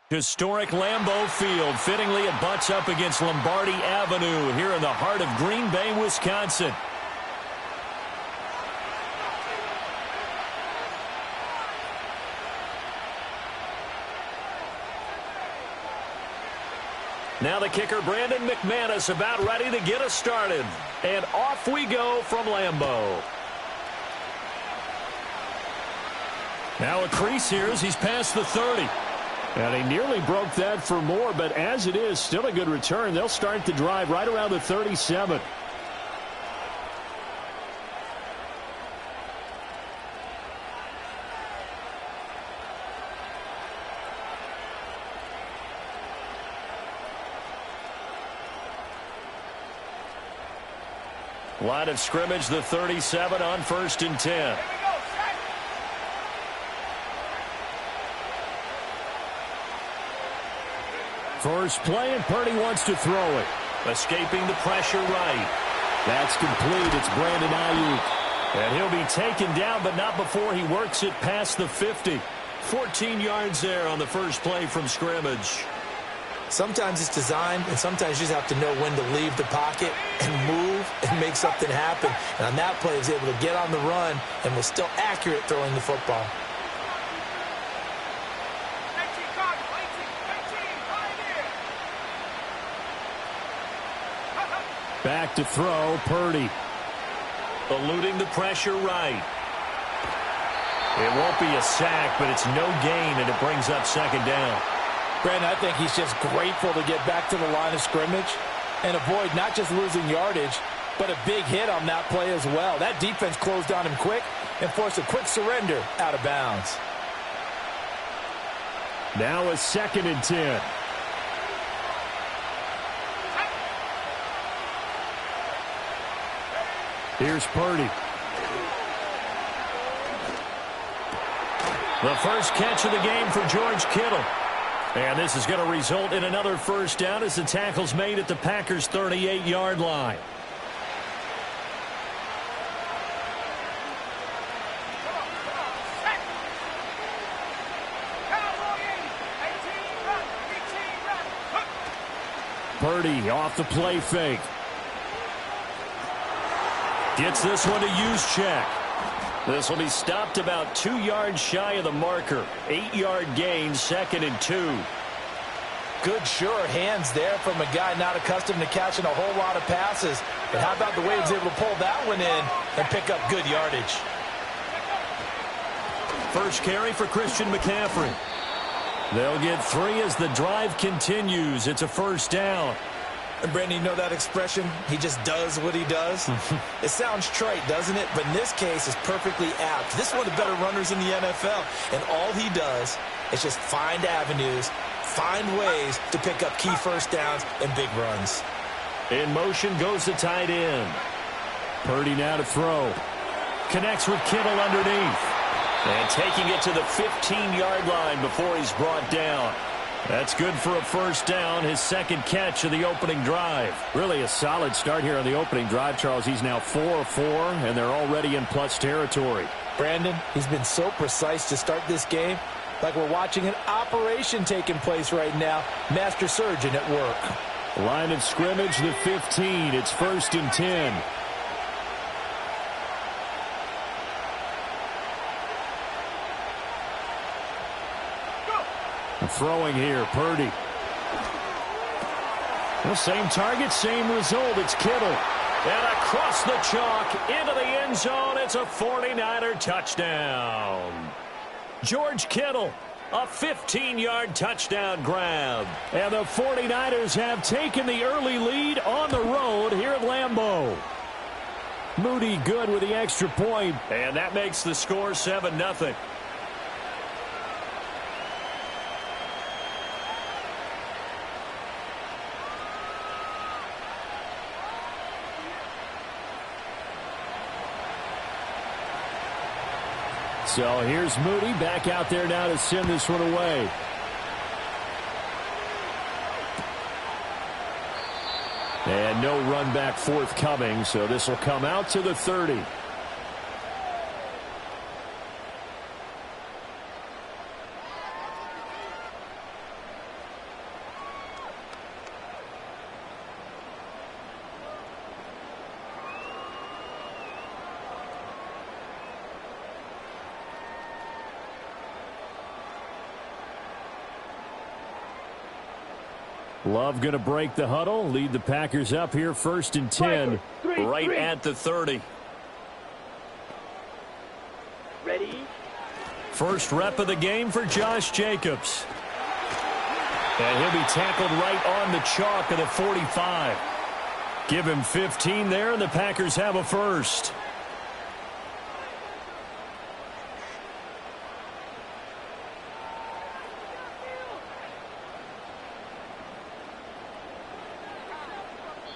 Historic Lambeau Field. Fittingly, it butts up against Lombardi Avenue here in the heart of Green Bay, Wisconsin. Now the kicker, Brandon McManus, about ready to get us started. And off we go from Lambeau. Now a crease here as he's past the 30. And he nearly broke that for more, but as it is, still a good return. They'll start the drive right around the 37. Line of scrimmage, the 37 on 1st and 10. First play, and Purdy wants to throw it. Escaping the pressure right. That's complete. It's Brandon Ayuk. And he'll be taken down, but not before he works it past the 50. 14 yards there on the first play from scrimmage. Sometimes it's designed, and sometimes you just have to know when to leave the pocket and move and make something happen. And on that play, he was able to get on the run and was still accurate throwing the football. Back to throw, Purdy. Eluding the pressure right. It won't be a sack, but it's no gain, and it brings up 2nd down. Brandon, I think he's just grateful to get back to the line of scrimmage and avoid not just losing yardage, but a big hit on that play as well. That defense closed on him quick and forced a quick surrender out of bounds. Now a 2nd and 10. Here's Purdy. The first catch of the game for George Kittle. And this is going to result in another first down as the tackle's made at the Packers' 38-yard line. Purdy off the play fake. Gets this one to use check. This will be stopped about 2 yards shy of the marker. 8-yard gain, 2nd and 2. Good, sure hands there from a guy not accustomed to catching a whole lot of passes. But how about the way he was able to pull that one in and pick up good yardage? First carry for Christian McCaffrey. They'll get 3 as the drive continues. It's a first down. And Brandon, you know that expression? He just does what he does. It sounds trite, doesn't it? But in this case, it's perfectly apt. This is one of the better runners in the NFL. And all he does is just find avenues, find ways to pick up key first downs and big runs. In motion goes the tight end. Purdy now to throw. Connects with Kittle underneath. And taking it to the 15-yard line before he's brought down. That's good for a first down, his 2nd catch of the opening drive. Really a solid start here on the opening drive, Charles. He's now 4 of 4, and they're already in plus territory. Brandon, he's been so precise to start this game, like we're watching an operation taking place right now. Master surgeon at work. Line of scrimmage, the 15. It's 1st and 10. Throwing here, Purdy. Well, same target, same result. It's Kittle. And across the chalk, into the end zone. It's a 49er touchdown. George Kittle, a 15-yard touchdown grab. And the 49ers have taken the early lead on the road here at Lambeau. Moody good with the extra point. And that makes the score 7-0. So here's Moody back out there now to send this one away. And no run back forthcoming, so this will come out to the 30. Love going to break the huddle, lead the Packers up here 1st and 10. Right at the 30. Ready? First rep of the game for Josh Jacobs. And he'll be tackled right on the chalk of the 45. Give him 15 there, and the Packers have a first.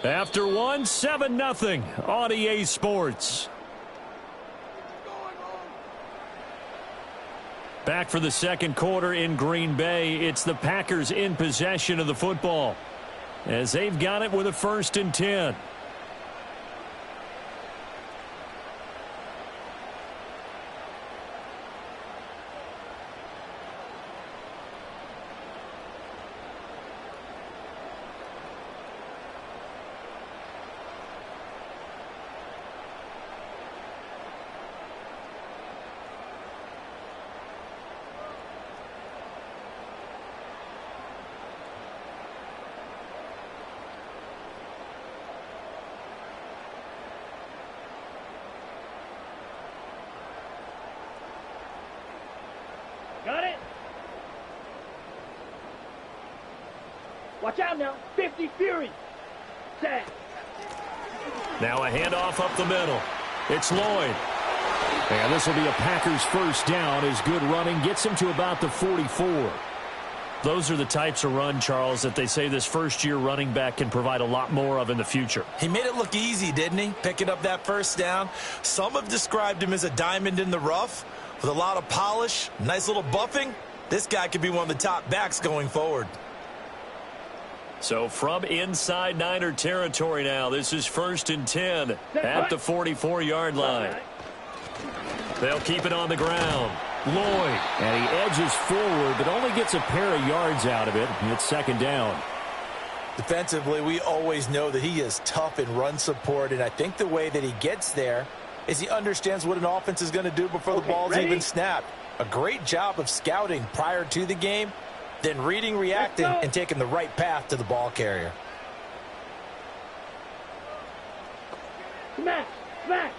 After one, 7-0 on EA Sports. Back for the second quarter in Green Bay. It's the Packers in possession of the football as they've got it with a 1st and 10. Got it? Watch out now. 50 Fury. Set. Now a handoff up the middle. It's Lloyd. And this will be a Packers first down as good running gets him to about the 44. Those are the types of run, Charles, that they say this first-year running back can provide a lot more of in the future. He made it look easy, didn't he? Picking up that first down. Some have described him as a diamond in the rough with a lot of polish, nice little buffing. This guy could be one of the top backs going forward. So from inside Niner territory now, this is 1st and 10 at the 44-yard line. They'll keep it on the ground. Lloyd, and he edges forward, but only gets a pair of yards out of it. It's 2nd down. Defensively, we always know that he is tough in run support, and I think the way that he gets there is he understands what an offense is going to do before the ball's even snapped. A great job of scouting prior to the game, then reading, reacting, and taking the right path to the ball carrier. Smash! Smash!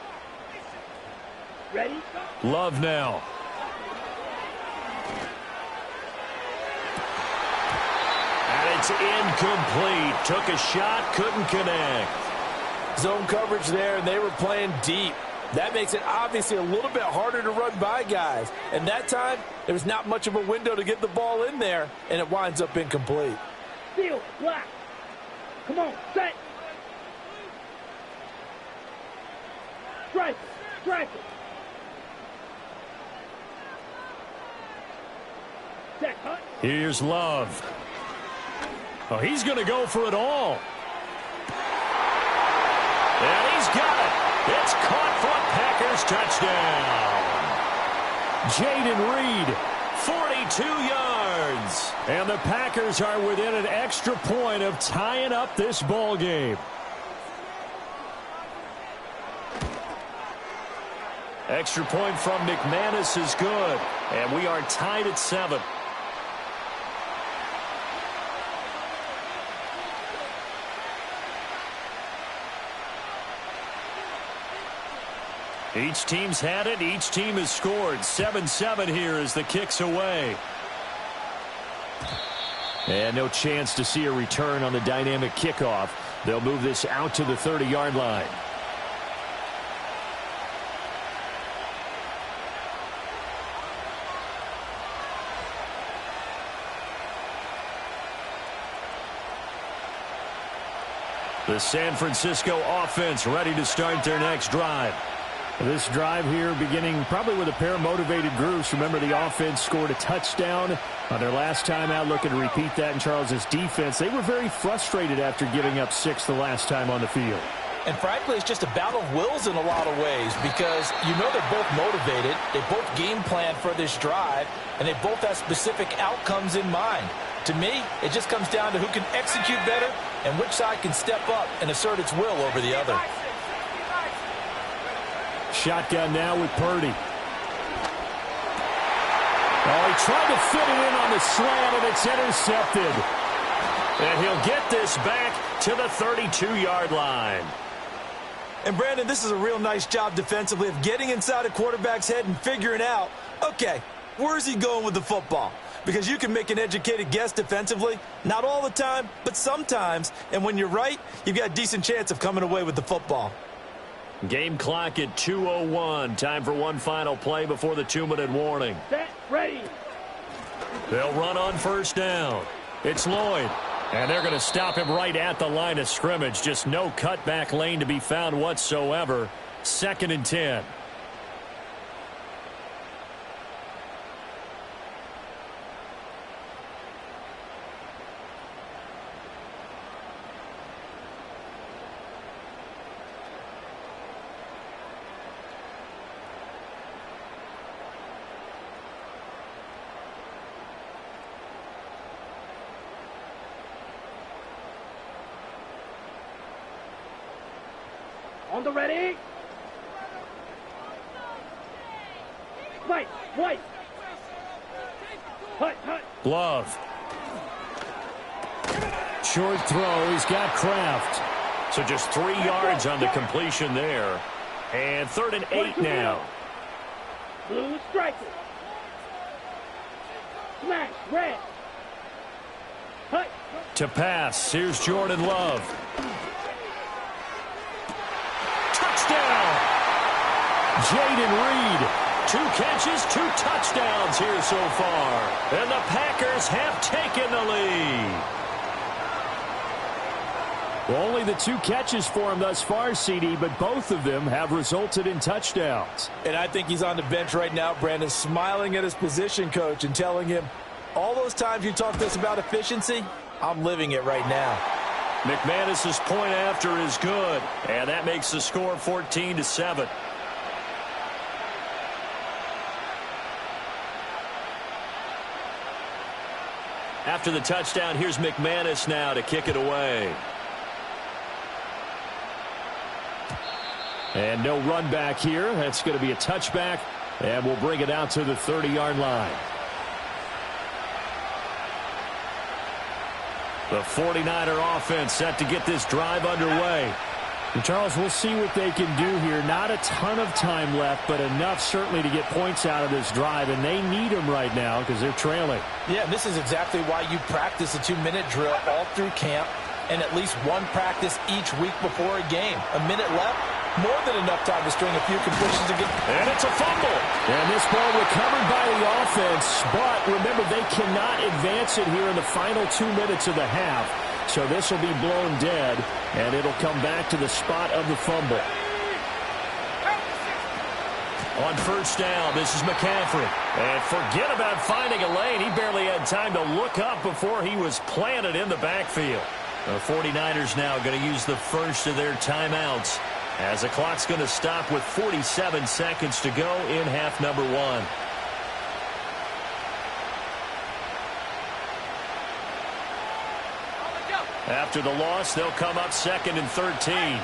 Ready? Love now. And it's incomplete. Took a shot, couldn't connect. Zone coverage there, and they were playing deep. That makes it obviously a little bit harder to run by guys. And that time, there was not much of a window to get the ball in there, and it winds up incomplete. Steal, black. Come on, set. Strike, strike it. Set, cut. Here's Love. Oh, he's going to go for it all. And he's got it. It's caught for a Packers touchdown. Jaden Reed, 42 yards. And the Packers are within an extra point of tying up this ball game. Extra point from McManus is good. And we are tied at 7. Each team's had it. Each team has scored. 7-7 here as the kick's away. And no chance to see a return on the dynamic kickoff. They'll move this out to the 30-yard line. The San Francisco offense ready to start their next drive. This drive here beginning probably with a pair of motivated groups. Remember, the offense scored a touchdown on their last time out, looking to repeat that in Charles's defense. They were very frustrated after giving up 6 the last time on the field. And frankly, it's just a battle of wills in a lot of ways because you know they're both motivated. They both game plan for this drive, and they both have specific outcomes in mind. To me, it just comes down to who can execute better and which side can step up and assert its will over the other. Shotgun now with Purdy. Oh, he tried to fit it in on the slant, and it's intercepted. And he'll get this back to the 32-yard line. And, Brandon, this is a real nice job defensively of getting inside a quarterback's head and figuring out, okay, where's he going with the football? Because you can make an educated guess defensively. Not all the time, but sometimes. And when you're right, you've got a decent chance of coming away with the football. Game clock at 2:01. Time for one final play before the 2-minute warning. Set, ready. They'll run on first down. It's Lloyd. And they're going to stop him right at the line of scrimmage. Just no cutback lane to be found whatsoever. 2nd and 10. On the ready. White. Hut. Love. Short throw. He's got Kraft. So just 3 yards on the completion there. And 3rd and 8 now. Blue striker. Smash. Red. Hut. To pass. Here's Jordan Love. Touchdown! Jaden Reed. 2 catches, 2 touchdowns here so far. And the Packers have taken the lead. Well, only the 2 catches for him thus far, CD, but both of them have resulted in touchdowns. And I think he's on the bench right now, Brandon, smiling at his position coach and telling him, all those times you talked to us about efficiency, I'm living it right now. McManus's point after is good, and that makes the score 14-7. After the touchdown, here's McManus now to kick it away. And no run back here. That's going to be a touchback, and we'll bring it out to the 30-yard line. The 49er offense set to get this drive underway. And Charles, we'll see what they can do here. Not a ton of time left, but enough certainly to get points out of this drive, and they need them right now because they're trailing. Yeah, this is exactly why you practice a 2-minute drill all through camp and at least one practice each week before a game. A minute left, more than enough time to string a few completions again. And it's a fumble. And this ball recovered by the offense, but remember, they cannot advance it here in the final 2 minutes of the half. So this will be blown dead, and it'll come back to the spot of the fumble. On first down, this is McCaffrey. And forget about finding a lane. He barely had time to look up before he was planted in the backfield. The 49ers now going to use the first of their timeouts, as the clock's going to stop with 47 seconds to go in half number 1. After the loss, they'll come up 2nd and 13.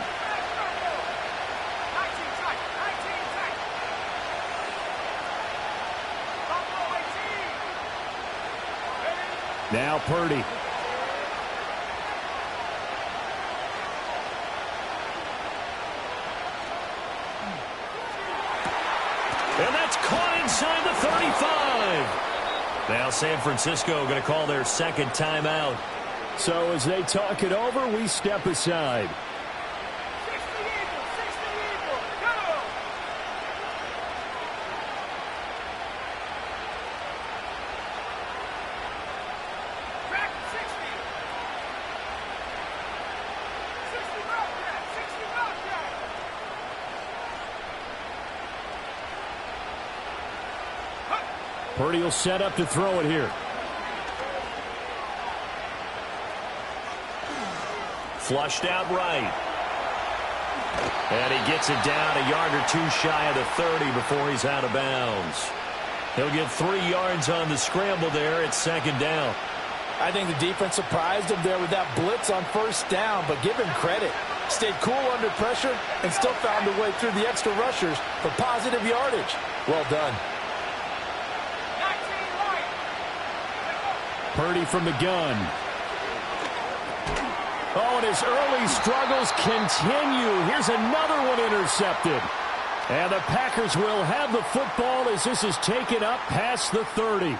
Now Purdy. And that's caught inside the 35. Now San Francisco going to call their 2nd timeout. So as they talk it over, we step aside. Purdy will set up to throw it here. Flushed out right. And he gets it down a yard or 2 shy of the 30 before he's out of bounds. He'll get 3 yards on the scramble there at 2nd down. I think the defense surprised him there with that blitz on first down, but give him credit. Stayed cool under pressure and still found a way through the extra rushers for positive yardage. Well done. Purdy from the gun. Oh, and his early struggles continue. Here's another one intercepted. And the Packers will have the football as this is taken up past the 30.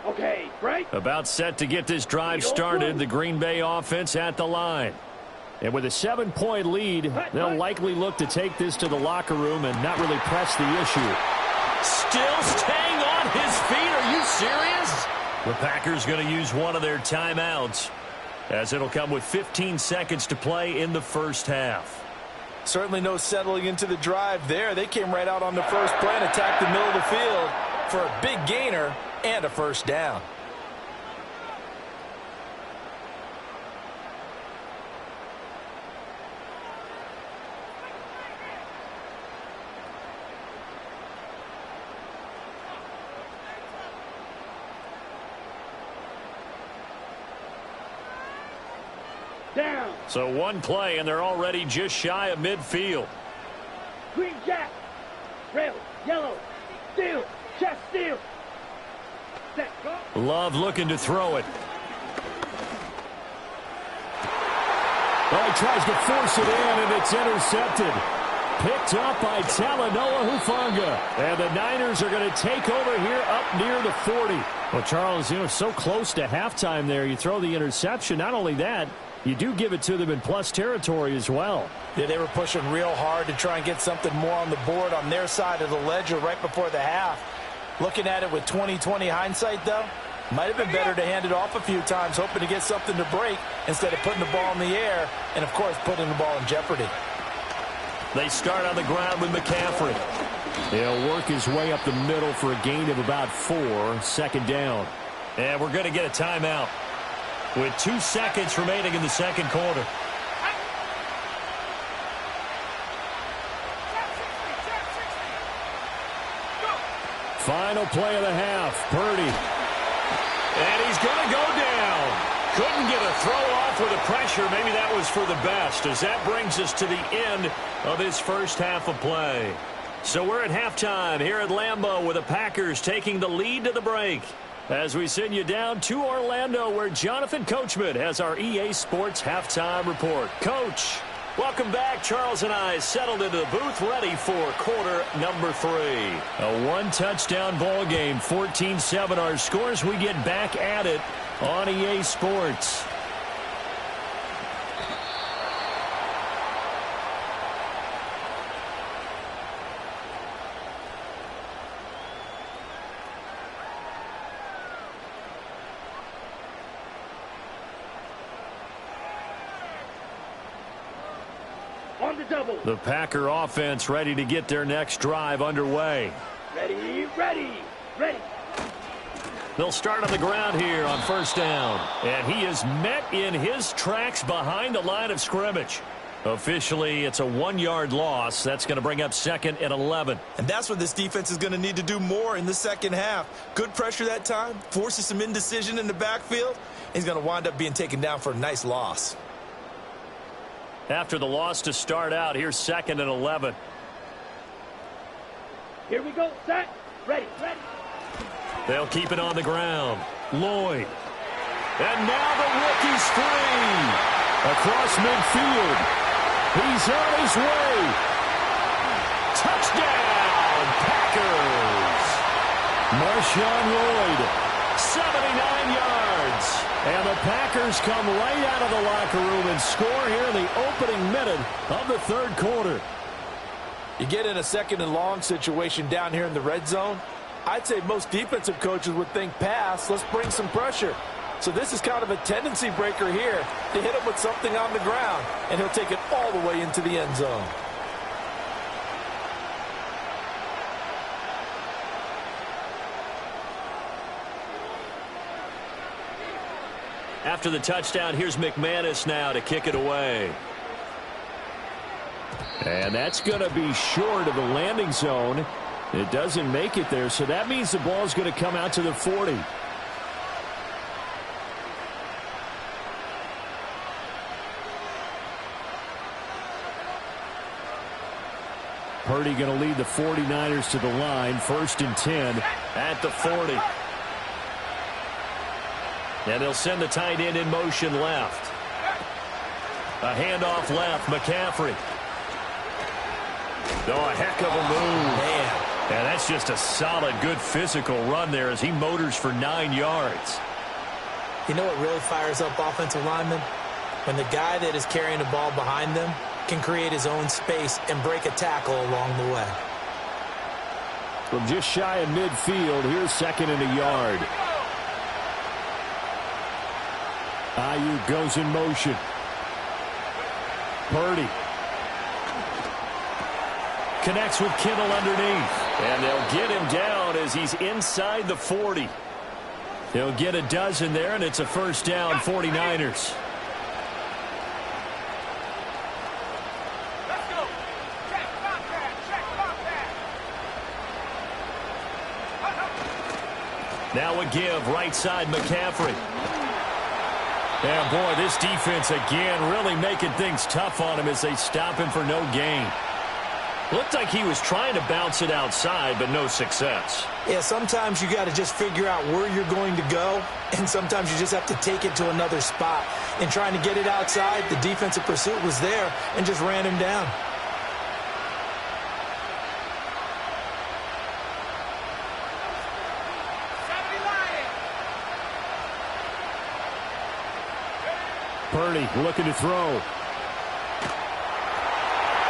Okay, break. About set to get this drive started, the Green Bay offense at the line. And with a 7-point lead, they'll likely look to take this to the locker room and not really press the issue. Still staying on his feet. Are you serious? The Packers going to use one of their timeouts, as it'll come with 15 seconds to play in the first half. Certainly no settling into the drive there. They came right out on the first play and attacked the middle of the field for a big gainer and a first down. Down. So one play, and they're already just shy of midfield. Green jack. Red, yellow. Steel. Chest steel. Set, go. Love looking to throw it. Well, he tries to force it in, and it's intercepted. Picked up by Talanoa Hufanga. And the Niners are going to take over here up near the 40. Well, Charles, so close to halftime there. You throw the interception. Not only that, you do give it to them in plus territory as well. Yeah, they were pushing real hard to try and get something more on the board on their side of the ledger right before the half. Looking at it with 20/20 hindsight, though, might have been better to hand it off a few times, hoping to get something to break instead of putting the ball in the air and, of course, putting the ball in jeopardy. They start on the ground with McCaffrey. He'll work his way up the middle for a gain of about 4, second down. And we're going to get a timeout with 2 seconds remaining in the second quarter. Final play of the half. Purdy. And he's going to go down. Couldn't get a throw off with the pressure. Maybe that was for the best, as that brings us to the end of this first half of play. So we're at halftime here at Lambeau with the Packers taking the lead to the break. As we send you down to Orlando, where Jonathan Coachman has our EA Sports halftime report. Coach, welcome back. Charles and I settled into the booth, ready for quarter number 3. A one-touchdown ball game, 14-7 our scores. We get back at it on EA Sports. On the double. The Packer offense ready to get their next drive underway. Ready, ready, ready. They'll start on the ground here on first down. And he is met in his tracks behind the line of scrimmage. Officially, it's a 1-yard loss. That's going to bring up 2nd and 11. And that's what this defense is going to need to do more in the second half. Good pressure that time, forces some indecision in the backfield. He's going to wind up being taken down for a nice loss. After the loss to start out, here's 2nd and 11. Here we go. Set. Ready, ready. They'll keep it on the ground. Lloyd. And now the rookie's free. Across midfield. He's on his way. Touchdown, Packers. Marshawn Lloyd, 79 yards. And the Packers come right out of the locker room and score here in the opening minute of the third quarter. You get in a 2nd and long situation down here in the red zone. I'd say most defensive coaches would think pass. Let's bring some pressure. So this is kind of a tendency breaker here to hit him with something on the ground, and he'll take it all the way into the end zone. After the touchdown, here's McManus now to kick it away. And that's going to be short of the landing zone. It doesn't make it there, so that means the ball is going to come out to the 40. Purdy going to lead the 49ers to the line, 1st and 10 at the 40. And they'll send the tight end in motion left. A handoff left, McCaffrey. Oh, a heck of a move. Man. And that's just a solid, good physical run there as he motors for 9 yards. You know what really fires up offensive linemen? When the guy that is carrying the ball behind them can create his own space and break a tackle along the way. From just shy of midfield, here's 2nd and a yard. Ayuk goes in motion. Purdy connects with Kittle underneath. And they'll get him down as he's inside the 40. They'll get a dozen there, and it's a 1st down, 49ers. Now a give, right side, McCaffrey. And, boy, this defense again really making things tough on him as they stop him for no gain. Looked like he was trying to bounce it outside, but no success. Yeah, sometimes you got to just figure out where you're going to go, and sometimes you just have to take it to another spot. And trying to get it outside, the defensive pursuit was there and just ran him down. Purdy looking to throw.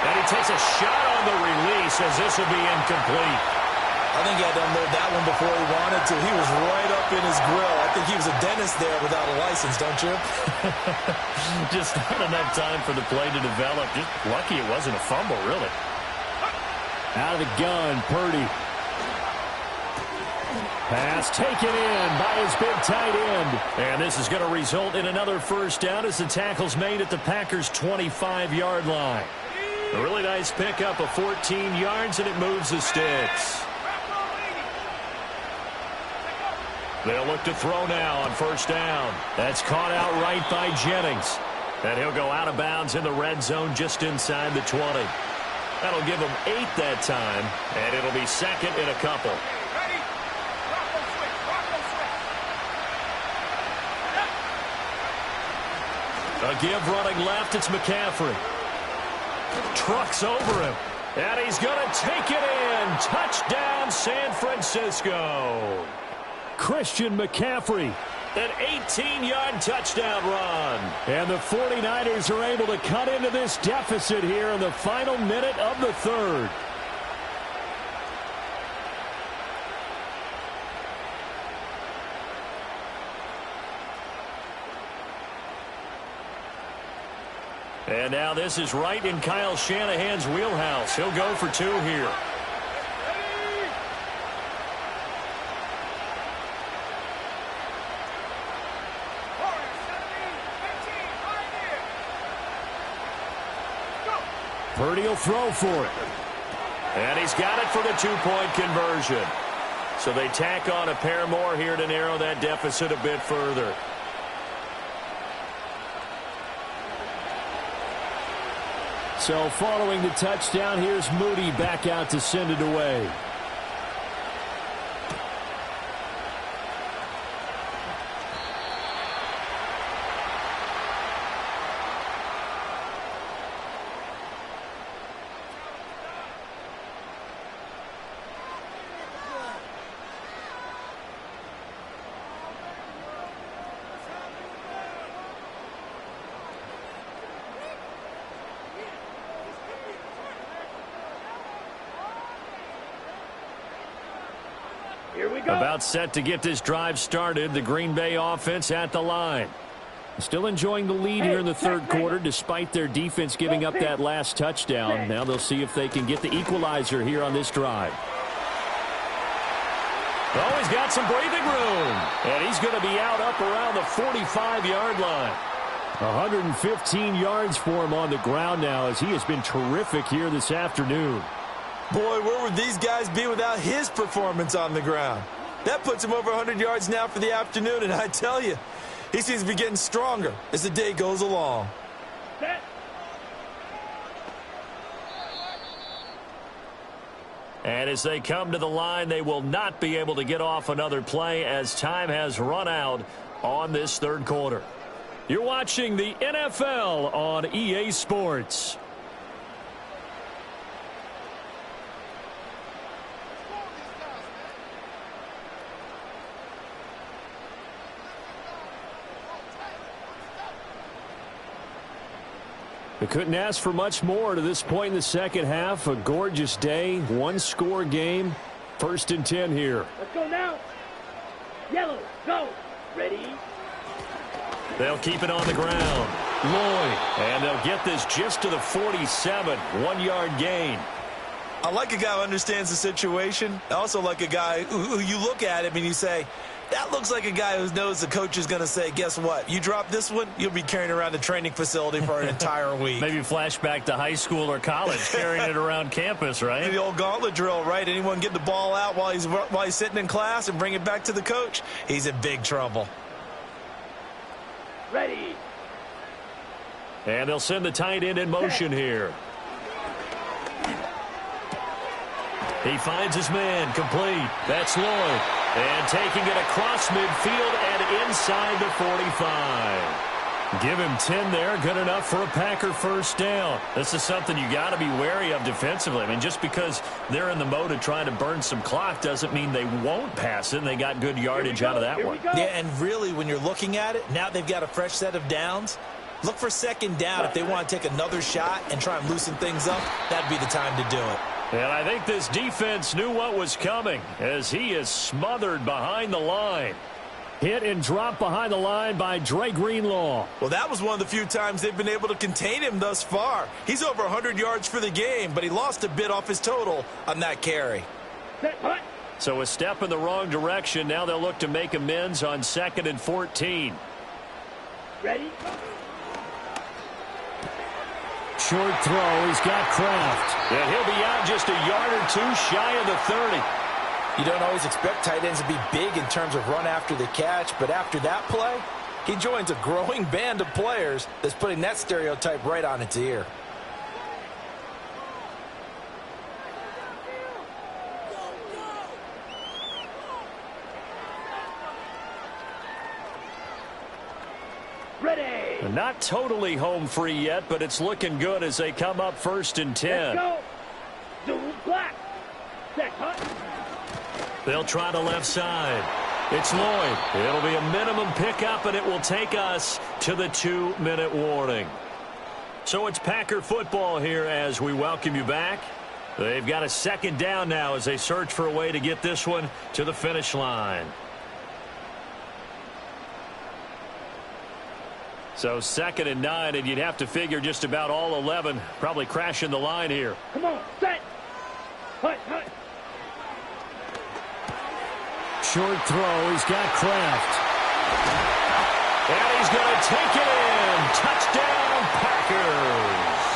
And he takes a shot on the release as this will be incomplete. I think he had to unload that one before he wanted to. He was right up in his grill. I think he was a dentist there without a license, don't you? Just not enough time for the play to develop. Just lucky it wasn't a fumble, really. Out of the gun, Purdy. Pass taken in by his big tight end. And this is going to result in another 1st down as the tackle's made at the Packers' 25-yard line. A really nice pickup of 14 yards, and it moves the sticks. They'll look to throw now on 1st down. That's caught outright by Jennings. And he'll go out of bounds in the red zone just inside the 20. That'll give him 8 that time, and it'll be 2nd and a couple. A give running left, it's McCaffrey. Trucks over him, and he's going to take it in. Touchdown, San Francisco. Christian McCaffrey. An 18-yard touchdown run. And the 49ers are able to cut into this deficit here in the final minute of the 3rd. And now this is right in Kyle Shanahan's wheelhouse. He'll go for 2 here. Purdy will throw for it. And he's got it for the 2-point conversion. So they tack on a pair more here to narrow that deficit a bit further. So following the touchdown, here's Moody back out to send it away. About set to get this drive started. The Green Bay offense at the line. Still enjoying the lead here in the 3rd quarter despite their defense giving up that last touchdown. Now they'll see if they can get the equalizer here on this drive. Oh, he's got some breathing room. And he's going to be out up around the 45-yard line. 115 yards for him on the ground now as he has been terrific here this afternoon. Boy, where would these guys be without his performance on the ground? That puts him over 100 yards now for the afternoon, and I tell you, he seems to be getting stronger as the day goes along. Set. And as they come to the line, they will not be able to get off another play as time has run out on this third quarter. You're watching the NFL on EA Sports. We couldn't ask for much more to this point in the second half. A gorgeous day, one-score game. 1st and 10 here. Let's go now. Yellow, go. Ready? They'll keep it on the ground. Lloyd. And they'll get this just to the 47. 1-yard gain. I like a guy who understands the situation. I also like a guy who you look at him and you say, that looks like a guy who knows the coach is going to say, guess what? You drop this one, you'll be carrying around the training facility for an entire week. Maybe flashback to high school or college, carrying it around campus, right? The old gauntlet drill, right? Anyone get the ball out while he's sitting in class and bring it back to the coach? He's in big trouble. Ready. And they'll send the tight end in motion here. He finds his man, complete. That's Lloyd. And taking it across midfield and inside the 45. Give him 10 there, good enough for a Packer first down. This is something you got to be wary of defensively. I mean, just because they're in the mode of trying to burn some clock doesn't mean they won't pass it, and they got good yardage out of that one. Yeah, and really, when you're looking at it, now they've got a fresh set of downs. Look for second down if they want to take another shot and try and loosen things up. That'd be the time to do it. And I think this defense knew what was coming as he is smothered behind the line. Hit and drop behind the line by Dre Greenlaw. Well, that was one of the few times they've been able to contain him thus far. He's over 100 yards for the game, but he lost a bit off his total on that carry. Set, hut. So a step in the wrong direction. Now they'll look to make amends on 2nd and 14. Ready? Short throw. He's got Kraft. And he'll be out just a yard or two shy of the 30. You don't always expect tight ends to be big in terms of run after the catch, but after that play, he joins a growing band of players that's putting that stereotype right on its ear. Ready. Not totally home free yet, but it's looking good as they come up 1st and 10. Let's go. Zoom black. Set, hut. They'll try the left side. It's Lloyd. It'll be a minimum pickup, and it will take us to the 2-minute warning. So it's Packer football here as we welcome you back. They've got a second down now as they search for a way to get this one to the finish line. So 2nd and 9, and you'd have to figure just about all 11 probably crashing the line here. Come on, set. Hut, hut. Short throw. He's got Kraft. And he's going to take it in. Touchdown, Packers.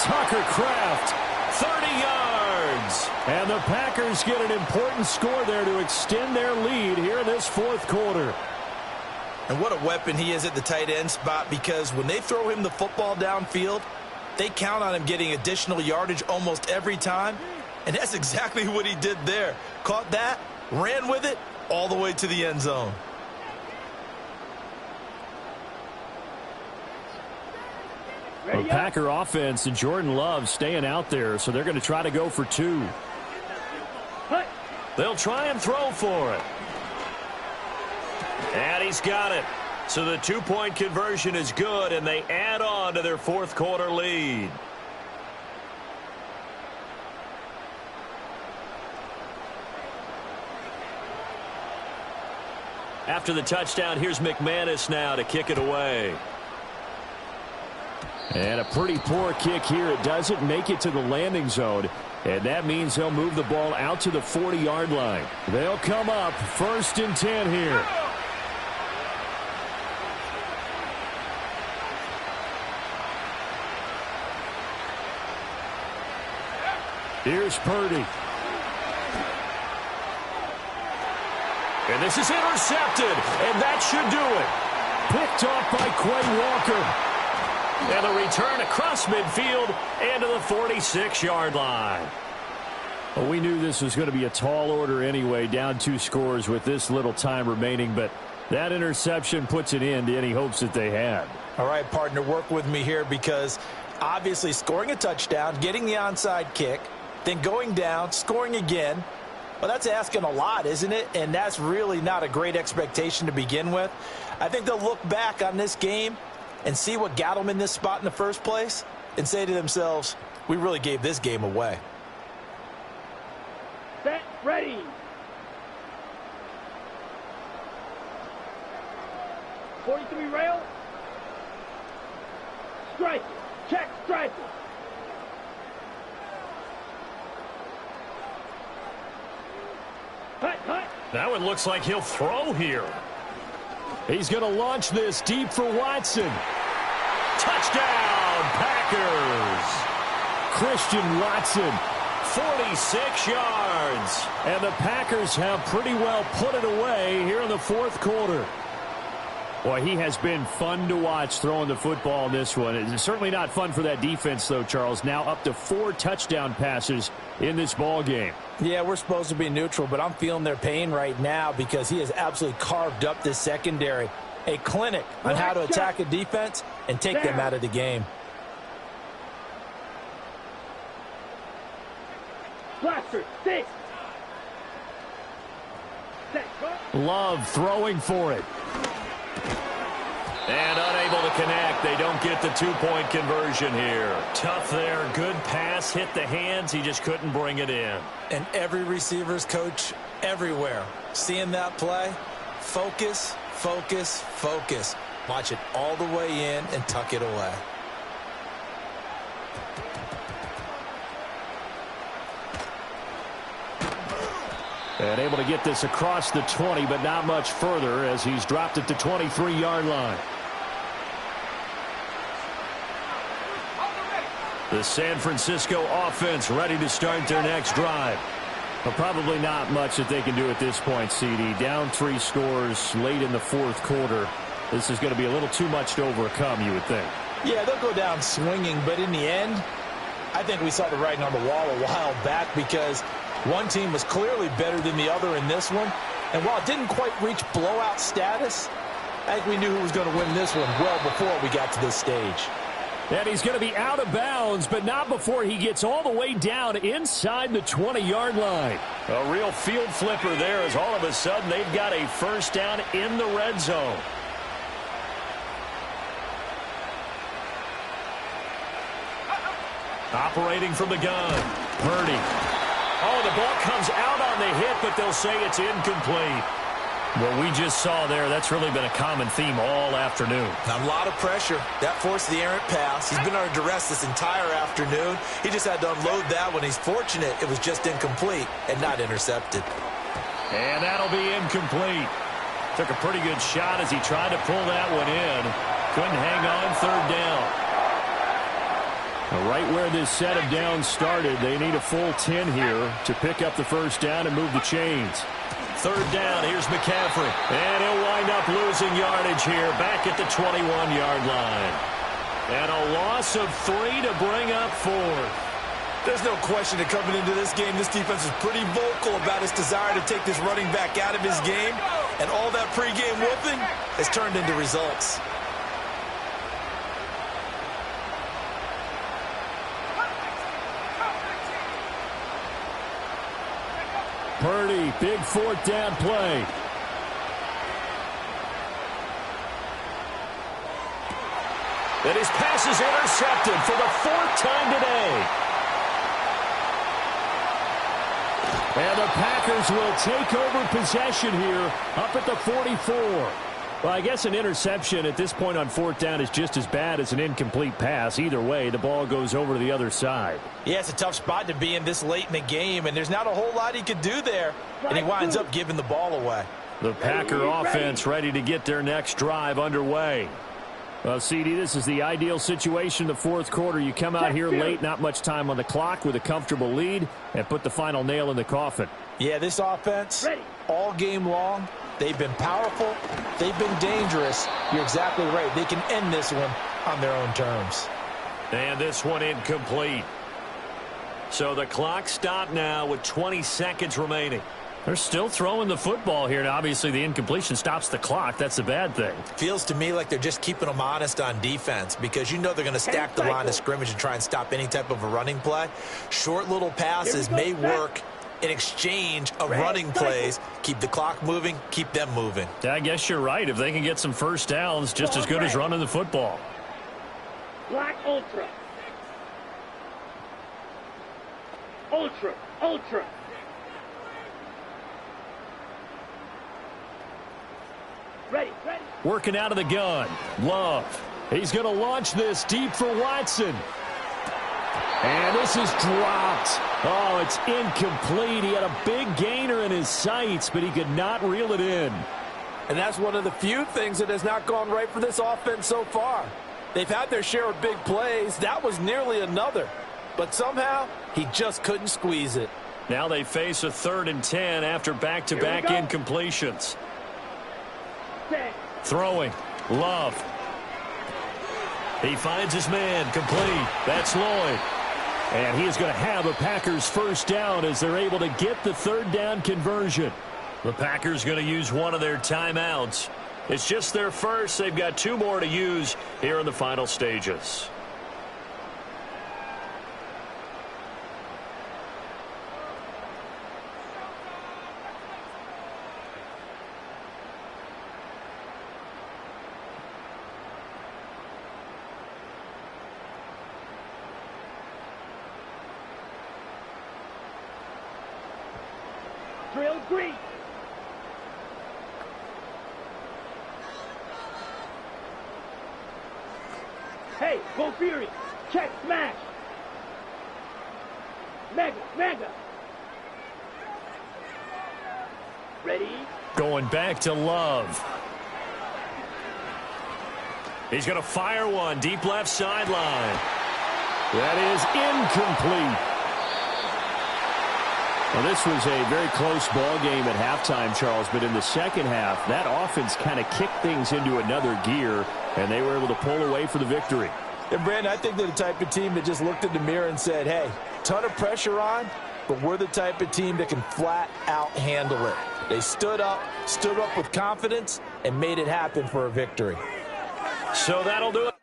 Tucker Kraft. 30 yards. And the Packers get an important score there to extend their lead here in this 4th quarter. And what a weapon he is at the tight end spot, because when they throw him the football downfield, they count on him getting additional yardage almost every time. And that's exactly what he did there. Caught that, ran with it, all the way to the end zone. The Packer offense and Jordan Love staying out there, so they're going to try to go for 2. They'll try and throw for it. And he's got it. So the 2-point conversion is good, and they add on to their 4th quarter lead. After the touchdown, here's McManus now to kick it away. And a pretty poor kick here. It doesn't make it to the landing zone. And that means they'll move the ball out to the 40-yard line. They'll come up 1st and 10 here. Here's Purdy. And this is intercepted, and that should do it. Picked off by Quay Walker. And a return across midfield and to the 46-yard line. Well, we knew this was going to be a tall order anyway, down 2 scores with this little time remaining, but that interception puts an end to any hopes that they had. All right, partner, work with me here because obviously scoring a touchdown, getting the onside kick, then going down, scoring again. Well, that's asking a lot, isn't it? And that's really not a great expectation to begin with. I think they'll look back on this game and see what got them in this spot in the first place and say to themselves, we really gave this game away. Set, ready. .43 rail. Strike it. Check, strike it. Hut, hut. That one looks like he'll throw here. He's going to launch this deep for Watson. Touchdown, Packers. Christian Watson. 46 yards. And the Packers have pretty well put it away here in the 4th quarter. Boy, he has been fun to watch throwing the football in this one. It's certainly not fun for that defense, though, Charles. Now up to 4 touchdown passes in this ball game. Yeah, we're supposed to be neutral, but I'm feeling their pain right now because he has absolutely carved up this secondary. A clinic on how to attack a defense and take them out of the game. Blaster, 6. Set, go. Love throwing for it. And unable to connect. They don't get the 2-point conversion here. Tough there. Good pass. Hit the hands. He just couldn't bring it in. And every receiver's coach everywhere. Seeing that play, focus, focus, focus. Watch it all the way in and tuck it away. And able to get this across the 20, but not much further as he's dropped it to 23-yard line. The San Francisco offense ready to start their next drive. Well, probably not much that they can do at this point, CD. Down 3 scores late in the 4th quarter. This is going to be a little too much to overcome, you would think. Yeah, they'll go down swinging, but in the end, I think we saw the writing on the wall a while back because one team was clearly better than the other in this one. And while it didn't quite reach blowout status, I think we knew who was going to win this one well before we got to this stage. And he's going to be out of bounds, but not before he gets all the way down inside the 20-yard line. A real field flipper there as all of a sudden they've got a first down in the red zone. Operating from the gun. Purdy. Oh, the ball comes out on the hit, but they'll say it's incomplete. What we just saw there, that's really been a common theme all afternoon. A lot of pressure. That forced the errant pass. He's been under duress this entire afternoon. He just had to unload that one. He's fortunate it was just incomplete and not intercepted. And that'll be incomplete. Took a pretty good shot as he tried to pull that one in. Couldn't hang on, 3rd down. Right where this set of downs started, they need a full 10 here to pick up the first down and move the chains. 3rd down, here's McCaffrey. And he'll wind up losing yardage here, back at the 21-yard line. And a loss of 3 to bring up 4th. There's no question that coming into this game, this defense is pretty vocal about its desire to take this running back out of his game. And all that pregame whooping has turned into results. Purdy, big 4th down play. And his pass is intercepted for the 4th time today. And the Packers will take over possession here up at the 44. Well, I guess an interception at this point on 4th down is just as bad as an incomplete pass. Either way, the ball goes over to the other side. Yeah, it's a tough spot to be in this late in the game, and there's not a whole lot he could do there, and he winds up giving the ball away. The Packer offense ready to get their next drive underway. Well, CD, this is the ideal situation in the 4th quarter. You come out here late, not much time on the clock with a comfortable lead, and put the final nail in the coffin. Yeah, this offense, all game long, they've been powerful, they've been dangerous. You're exactly right. They can end this one on their own terms. And this one incomplete. So the clock stopped now with 20 seconds remaining. They're still throwing the football here. Now, obviously, the incompletion stops the clock. That's a bad thing. Feels to me like they're just keeping them honest on defense because you know they're going to stack the line of scrimmage and try and stop any type of a running play. Short little passes may work in exchange of running plays. Keep the clock moving, keep them moving. I guess you're right. If they can get some first downs, just as good as running the football. Black ultra. Ultra. Ultra. Ready. Working out of the gun. Love. He's going to launch this deep for Watson. And this is dropped. Oh, it's incomplete. He had a big gainer in his sights, but he could not reel it in. And that's one of the few things that has not gone right for this offense so far. They've had their share of big plays. That was nearly another. But somehow, he just couldn't squeeze it. Now they face a 3rd and 10 after back-to-back incompletions. Throwing. Love. He finds his man. Complete. That's Lloyd. And he is going to have a Packers first down as they're able to get the 3rd down conversion. The Packers going to use one of their timeouts. It's just their first. They've got 2 more to use here in the final stages. Drill green. Hey, go Fury. Check smash. Mega. Ready? Going back to Love. He's going to fire one deep left sideline. That is incomplete. Well, this was a very close ball game at halftime, Charles, but in the second half, that offense kind of kicked things into another gear, and they were able to pull away for the victory. And, Brandon, I think they're the type of team that just looked in the mirror and said, hey, ton of pressure on, but we're the type of team that can flat out handle it. They stood up with confidence, and made it happen for a victory. So that'll do it.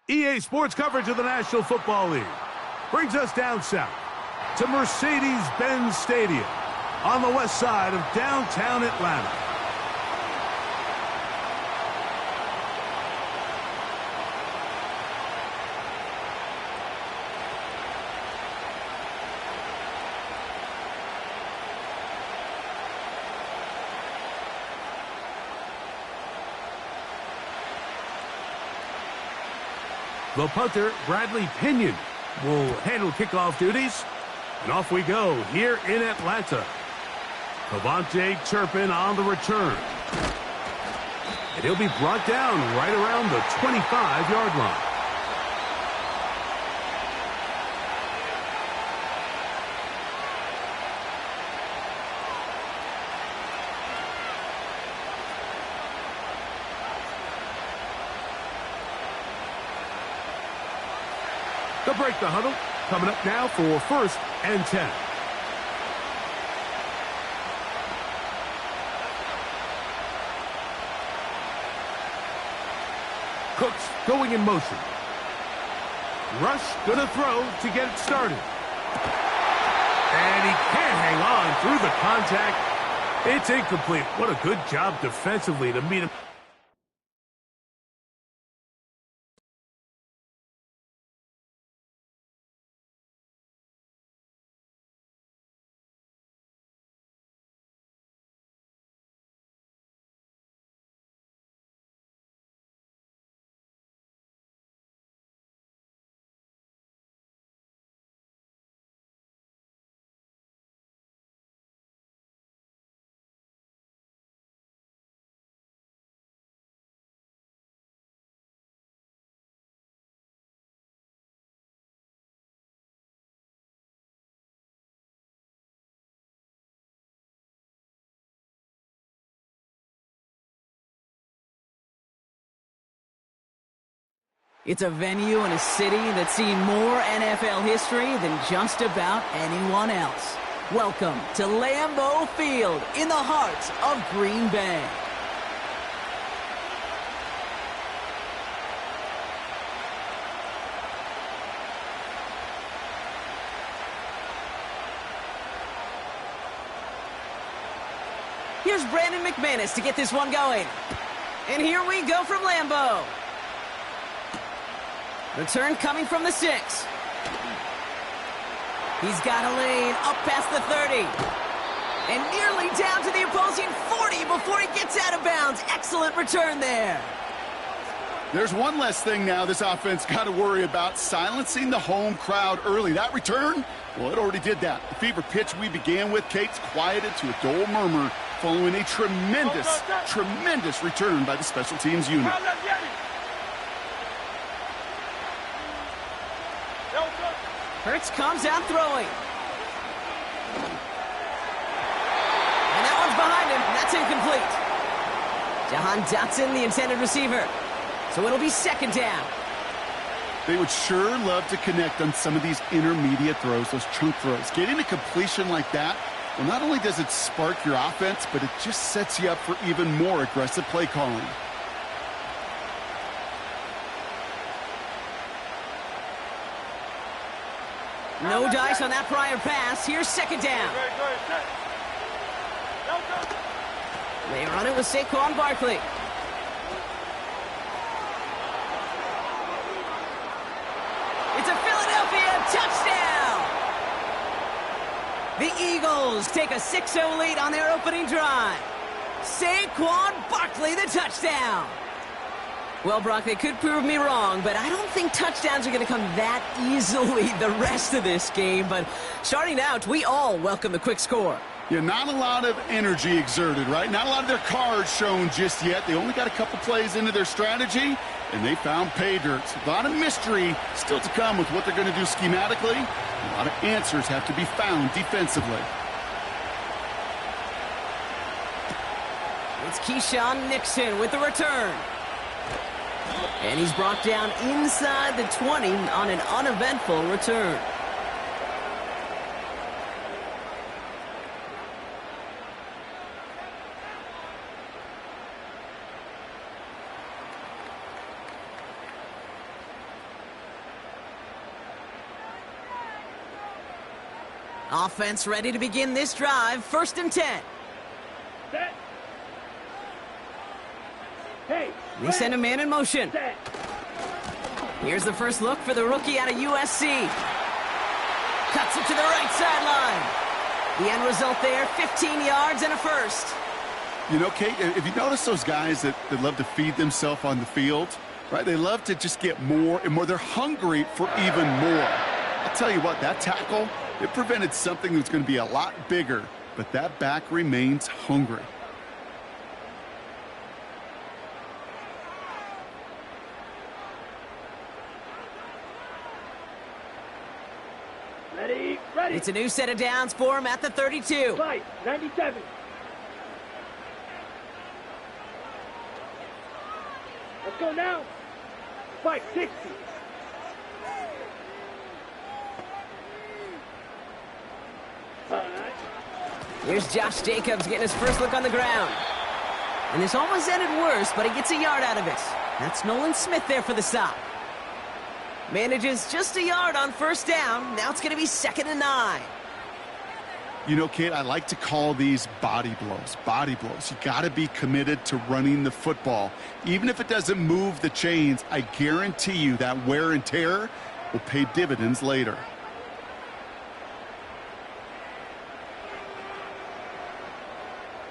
EA Sports coverage of the National Football League brings us down south to Mercedes-Benz Stadium on the west side of downtown Atlanta. The punter, Bradley Pinion, will handle kickoff duties. And off we go here in Atlanta. Cavante Turpin on the return. And he'll be brought down right around the 25-yard line. They'll break the huddle. Coming up now for 1st and 10. Cooks going in motion. Rush gonna throw to get it started. And he can't hang on through the contact. It's incomplete. What a good job defensively to meet him. It's a venue and a city that's seen more NFL history than just about anyone else. Welcome to Lambeau Field in the heart of Green Bay. Here's Brandon McManus to get this one going. And here we go from Lambeau. Return coming from the 6. He's got a lane up past the 30. And nearly down to the opposing 40 before he gets out of bounds. Excellent return there. There's one less thing now this offense got to worry about, silencing the home crowd early. That return, well, it already did that. The fever pitch we began with, Kate's quieted to a dull murmur following a tremendous return by the special teams unit. Hurts comes out throwing. And that one's behind him. That's incomplete. Jahan Dotson, the intended receiver. So it'll be 2nd down. They would sure love to connect on some of these intermediate throws, those chunk throws. Getting a completion like that, well, not only does it spark your offense, but it just sets you up for even more aggressive play calling. No dice on that prior pass. Here's 2nd down. They run it with Saquon Barkley. It's a Philadelphia touchdown. The Eagles take a 6-0 lead on their opening drive. Saquon Barkley, the touchdown. Well, Brock, they could prove me wrong, but I don't think touchdowns are going to come that easily the rest of this game. But starting out, we all welcome the quick score. Yeah, not a lot of energy exerted, right? Not a lot of their cards shown just yet. They only got a couple plays into their strategy, and they found pay dirt. A lot of mystery still to come with what they're going to do schematically. A lot of answers have to be found defensively. It's Keyshawn Nixon with the return. And he's brought down inside the 20 on an uneventful return. Offense ready to begin this drive. 1st and 10. Set. Hey. They send a man in motion. Set. Here's the first look for the rookie out of USC. Cuts it to the right sideline. The end result there, 15 yards and a first. You know, Kate, if you notice those guys that love to feed themselves on the field, right? They love to just get more and more. They're hungry for even more. I'll tell you what, that tackle, it prevented something that's going to be a lot bigger, but that back remains hungry. Ready, ready. It's a new set of downs for him at the 32. Fight, 97. Let's go now. Fight, 60. Here's Josh Jacobs getting his first look on the ground. And this almost ended worse, but he gets a yard out of it. That's Nolan Smith there for the stop. Manages just a yard on 1st down. Now it's going to be 2nd and 9. You know, Kate, I like to call these body blows. Body blows. You got to be committed to running the football. Even if it doesn't move the chains, I guarantee you that wear and tear will pay dividends later.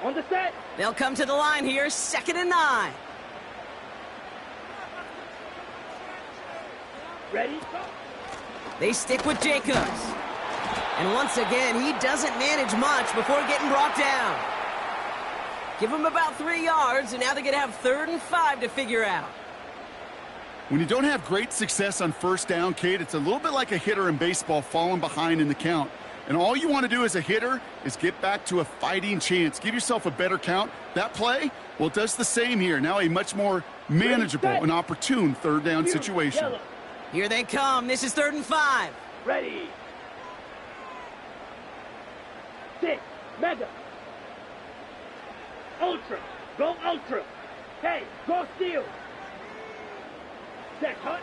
On the set. They'll come to the line here, 2nd and 9. Ready, go. They stick with Jacobs. And once again, he doesn't manage much before getting brought down. Give him about 3 yards, and now they're going to have 3rd and 5 to figure out. When you don't have great success on 1st down, Kate, it's a little bit like a hitter in baseball falling behind in the count. And all you want to do as a hitter is get back to a fighting chance. Give yourself a better count. That play, well, it does the same here. Now a much more manageable and opportune 3rd down situation. Yellow. Here they come. This is 3rd and 5. Ready. 6. Mega. Ultra. Go ultra. Hey, go steal. Set, cut.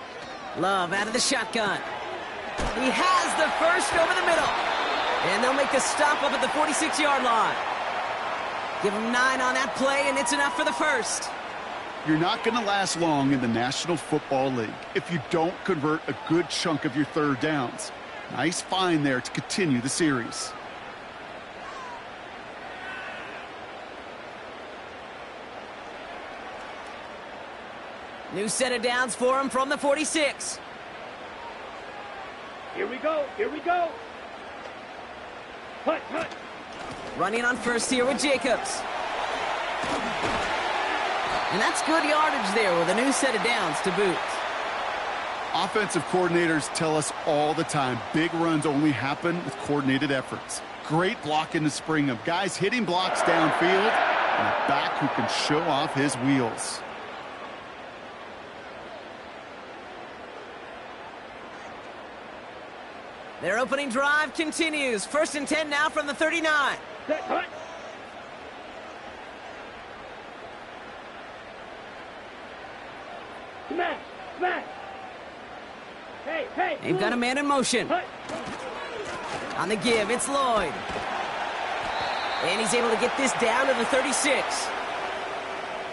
Love out of the shotgun. He has the first over the middle. And they'll make a stop up at the 46-yard line. Give him 9 on that play, and it's enough for the first. You're not going to last long in the National Football League if you don't convert a good chunk of your 3rd downs. Nice find there to continue the series. New set of downs for him from the 46. Here we go. Here we go. Hut, hut. Running on 1st here with Jacobs. And that's good yardage there with a new set of downs to boot. Offensive coordinators tell us all the time, big runs only happen with coordinated efforts. Great blocking to spring them. Guys hitting blocks downfield, and a back who can show off his wheels. Their opening drive continues. 1st and 10 now from the 39. Set, cut. Smash, smash. Hey, hey. They've got a man in motion. Hut. On the give, it's Lloyd. And he's able to get this down to the 36.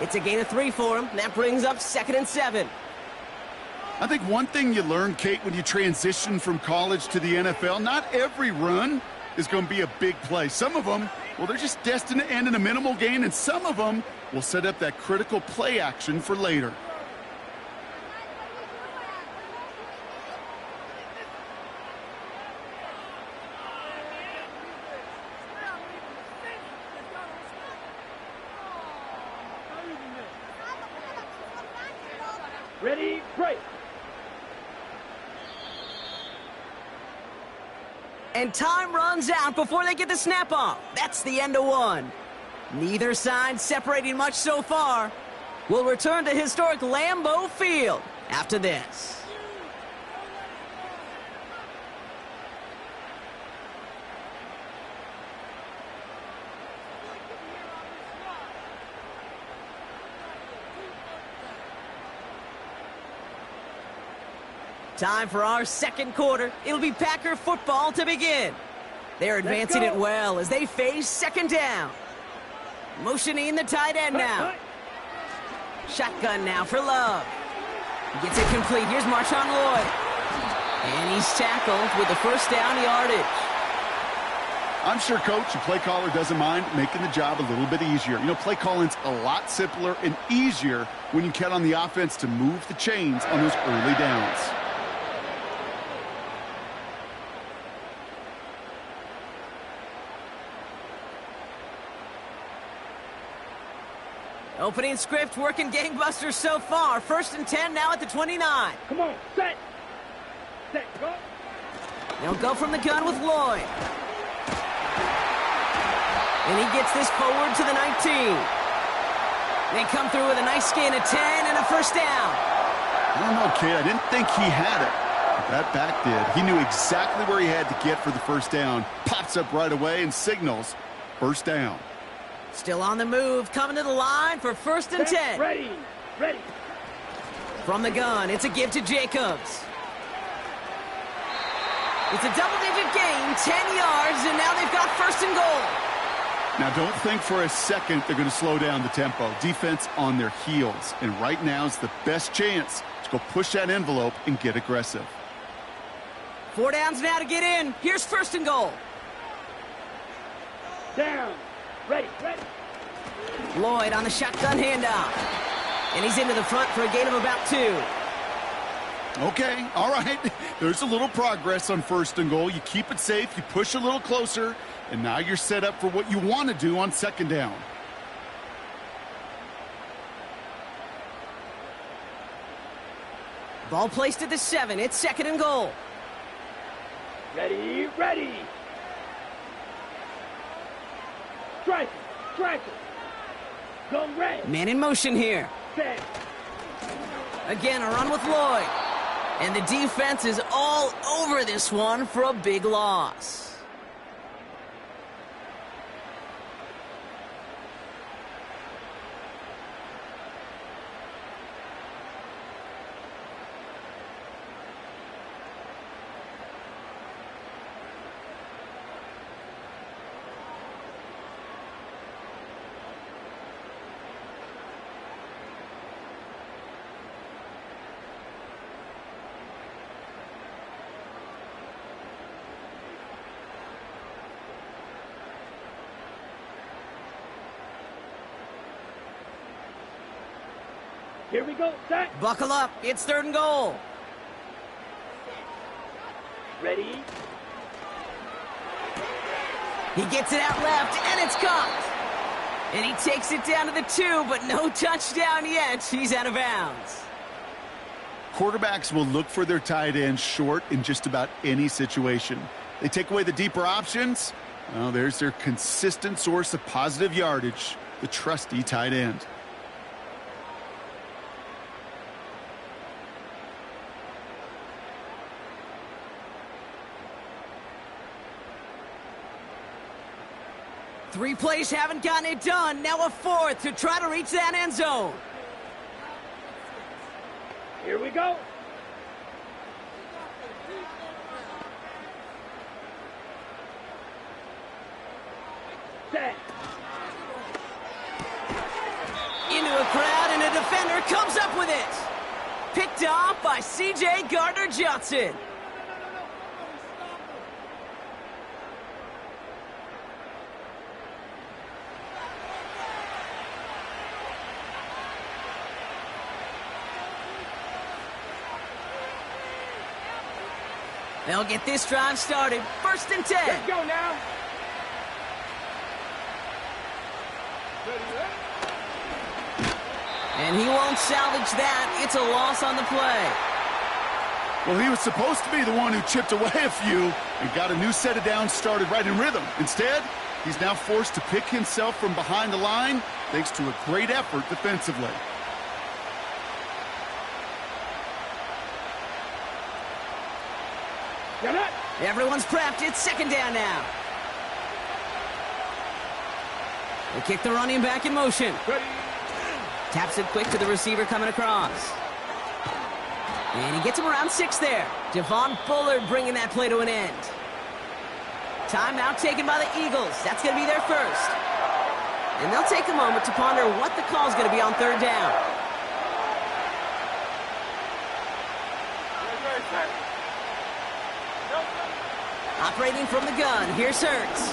It's a gain of 3 for him. That brings up 2nd and 7. I think one thing you learn, Kate, when you transition from college to the NFL, not every run is going to be a big play. Some of them, well, they're just destined to end in a minimal gain, and some of them will set up that critical play action for later. Ready, break. And time runs out before they get the snap off. That's the end of 1. Neither side separating much so far. We'll return to historic Lambeau Field after this. Time for our 2nd quarter. It'll be Packer football to begin. They're advancing it well as they face second down. Motioning the tight end now. Shotgun now for Love. He gets it complete. Here's Marshawn Lloyd. And he's tackled with the first down yardage. I'm sure, Coach, the play caller doesn't mind making the job a little bit easier. You know, play calling's a lot simpler and easier when you count on the offense to move the chains on those early downs. Opening script working gangbusters so far. 1st and 10 now at the 29. Come on, set. Set, go. They'll go from the gun with Lloyd. And he gets this forward to the 19. They come through with a nice gain of 10 and a first down. I don't know, kid. I didn't think he had it. But that back did. He knew exactly where he had to get for the first down. Pops up right away and signals first down. Still on the move, coming to the line for 1st and 10. Ready, ready. From the gun, it's a give to Jacobs. It's a double-digit gain, 10 yards, and now they've got 1st and goal. Now, don't think for a second they're going to slow down the tempo. Defense on their heels. And right now is the best chance to go push that envelope and get aggressive. 4 downs now to get in. Here's 1st and goal. Down. Ready, ready. Lloyd on the shotgun handoff. And he's into the front for a gain of about 2. Okay, all right. There's a little progress on 1st and goal. You keep it safe, you push a little closer, and now you're set up for what you want to do on 2nd down. Ball placed at the 7. It's 2nd and goal. Ready, ready. Strike, strike. Go red. Man in motion here. Set. Again, a run with Lloyd. And the defense is all over this one for a big loss. Here we go, set. Buckle up, it's 3rd and goal. Ready. He gets it out left, and it's caught. And he takes it down to the 2, but no touchdown yet. He's out of bounds. Quarterbacks will look for their tight end short in just about any situation. They take away the deeper options. Well, there's their consistent source of positive yardage, the trusty tight end. Three plays haven't gotten it done. Now a 4th to try to reach that end zone. Here we go. Set. Into a crowd, and a defender comes up with it. Picked off by C.J. Gardner-Johnson. They'll get this drive started. 1st and 10. Let's go now. And he won't salvage that. It's a loss on the play. Well, he was supposed to be the one who chipped away a few and got a new set of downs started right in rhythm. Instead, he's now forced to pick himself from behind the line thanks to a great effort defensively. Everyone's prepped. It's 2nd down now. They kick the running back in motion. Taps it quick to the receiver coming across. And he gets him around 6 there. Javon Bullard bringing that play to an end. Timeout taken by the Eagles. That's going to be their first. And they'll take a moment to ponder what the call is going to be on third down. Operating from the gun, here's Hurts.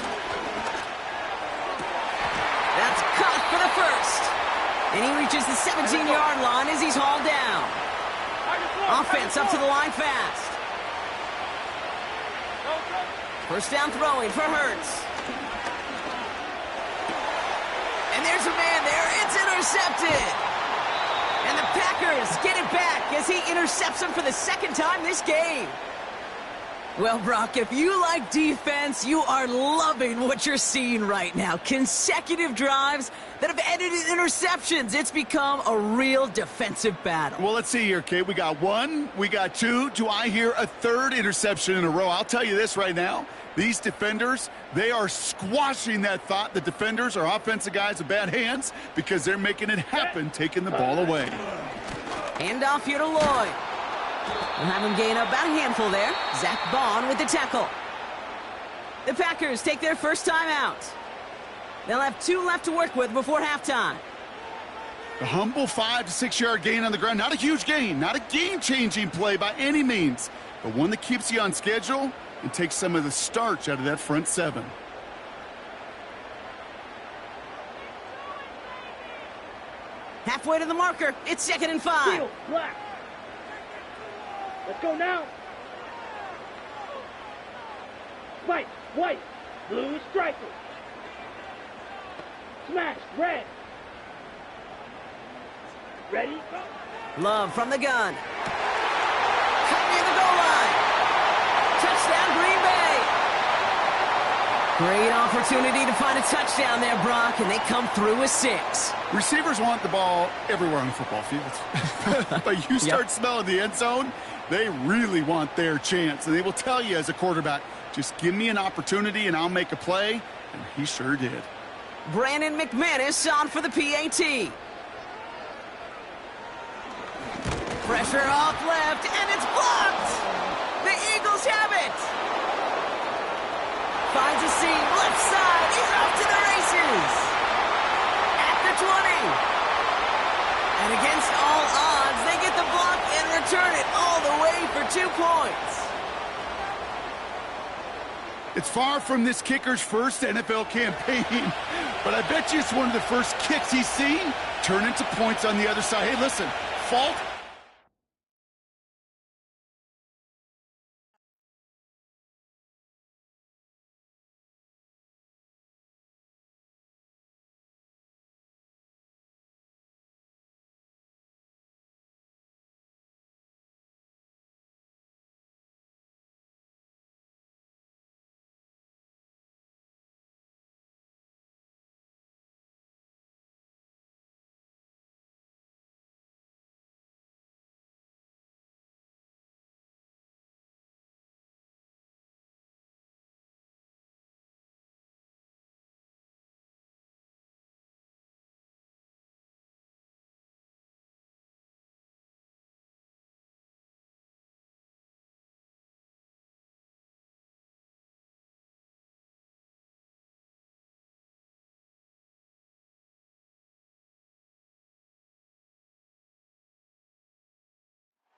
That's caught for the first. And he reaches the 17-yard line as he's hauled down. Offense up to the line fast. First down throwing for Hurts. And there's a man there. It's intercepted. And the Packers get it back as he intercepts him for the second time this game. Well, Brock, if you like defense, you are loving what you're seeing right now. Consecutive drives that have ended in interceptions. It's become a real defensive battle. Well, let's see here, Kate. We got one, we got two. Do I hear a third interception in a row? I'll tell you this right now. These defenders, they are squashing that thought. The defenders are offensive guys with bad hands because they're making it happen, taking the ball away. Handoff here to Lloyd. We'll have him gain up about a handful there. Zach Bond with the tackle. The Packers take their first time out. They'll have 2 left to work with before halftime. A humble 5 to 6 yard gain on the ground. Not a huge gain, not a game-changing play by any means, but one that keeps you on schedule and takes some of the starch out of that front 7. Halfway to the marker. It's 2nd and 5. Field, black. Let's go now. White, white, blue striker. Smash, red. Ready, go. Love from the gun. Cut near the goal line. Touchdown, Green Bay. Great opportunity to find a touchdown there, Brock, and they come through with 6. Receivers want the ball everywhere on the football field. But you start smelling the end zone, they really want their chance. And they will tell you as a quarterback, just give me an opportunity and I'll make a play. And he sure did. Brandon McManus on for the PAT. Pressure off left, and it's blocked. The Eagles have it. Finds a seam, left side. He's off to the races. At the 20. And against all odds, they get the block and return it all the way for 2 points. It's far from this kicker's first NFL campaign, but I bet you it's one of the first kicks he's seen turn into points on the other side. Hey, listen, fault.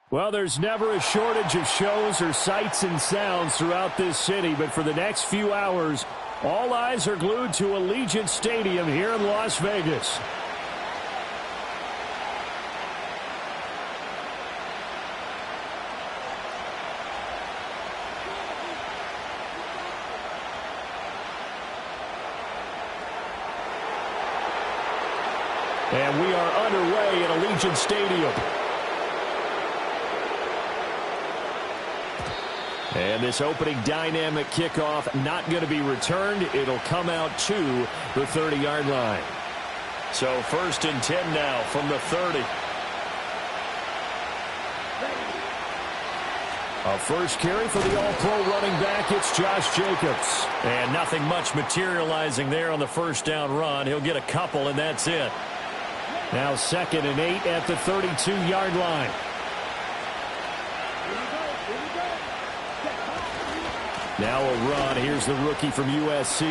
Well, there's never a shortage of shows or sights and sounds throughout this city, but for the next few hours, all eyes are glued to Allegiant Stadium here in Las Vegas. And we are underway at Allegiant Stadium. And this opening dynamic kickoff not going to be returned. It'll come out to the 30-yard line. So 1st and 10 now from the 30. A first carry for the all-pro running back. It's Josh Jacobs. And nothing much materializing there on the first down run. He'll get a couple, and that's it. Now 2nd and 8 at the 32-yard line. Now a run. Here's the rookie from USC.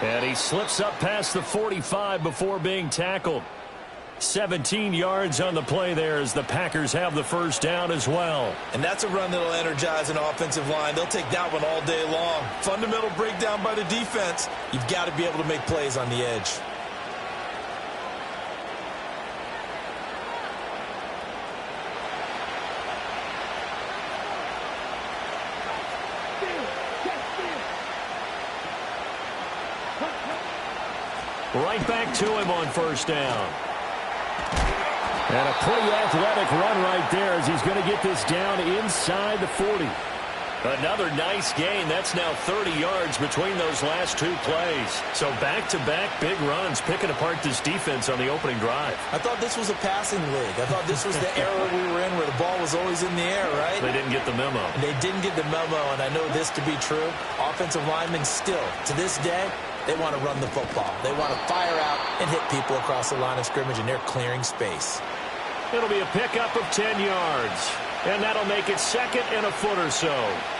And he slips up past the 45 before being tackled. 17 yards on the play there as the Packers have the first down as well. And that's a run that'll energize an offensive line. They'll take that one all day long. Fundamental breakdown by the defense. You've got to be able to make plays on the edge. Right back to him on first down. And a pretty athletic run right there as he's going to get this down inside the 40. Another nice gain. That's now 30 yards between those last two plays. So back-to-back big runs, picking apart this defense on the opening drive. I thought this was a passing league. I thought this was the era we were in where the ball was always in the air, right? They didn't get the memo. And they didn't get the memo, and I know this to be true. Offensive linemen still, to this day, they want to run the football. They want to fire out and hit people across the line of scrimmage, and they're clearing space. It'll be a pickup of 10 yards. And that'll make it second and a foot or so.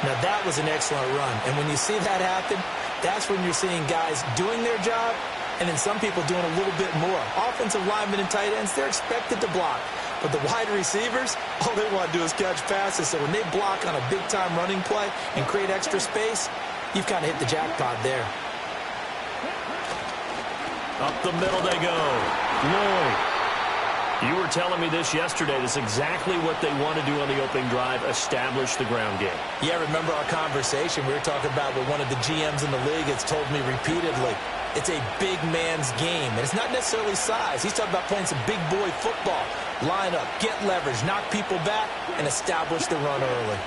Now, that was an excellent run. And when you see that happen, that's when you're seeing guys doing their job and then some people doing a little bit more. Offensive linemen and tight ends, they're expected to block. But the wide receivers, all they want to do is catch passes. So when they block on a big-time running play and create extra space, you've kind of hit the jackpot there. Up the middle they go. Lloyd. You were telling me this yesterday. This is exactly what they want to do on the opening drive, establish the ground game. Yeah, remember our conversation? We were talking about what one of the GMs in the league has told me repeatedly. It's a big man's game, and it's not necessarily size. He's talking about playing some big boy football. Line up, get leverage, knock people back, and establish the run early.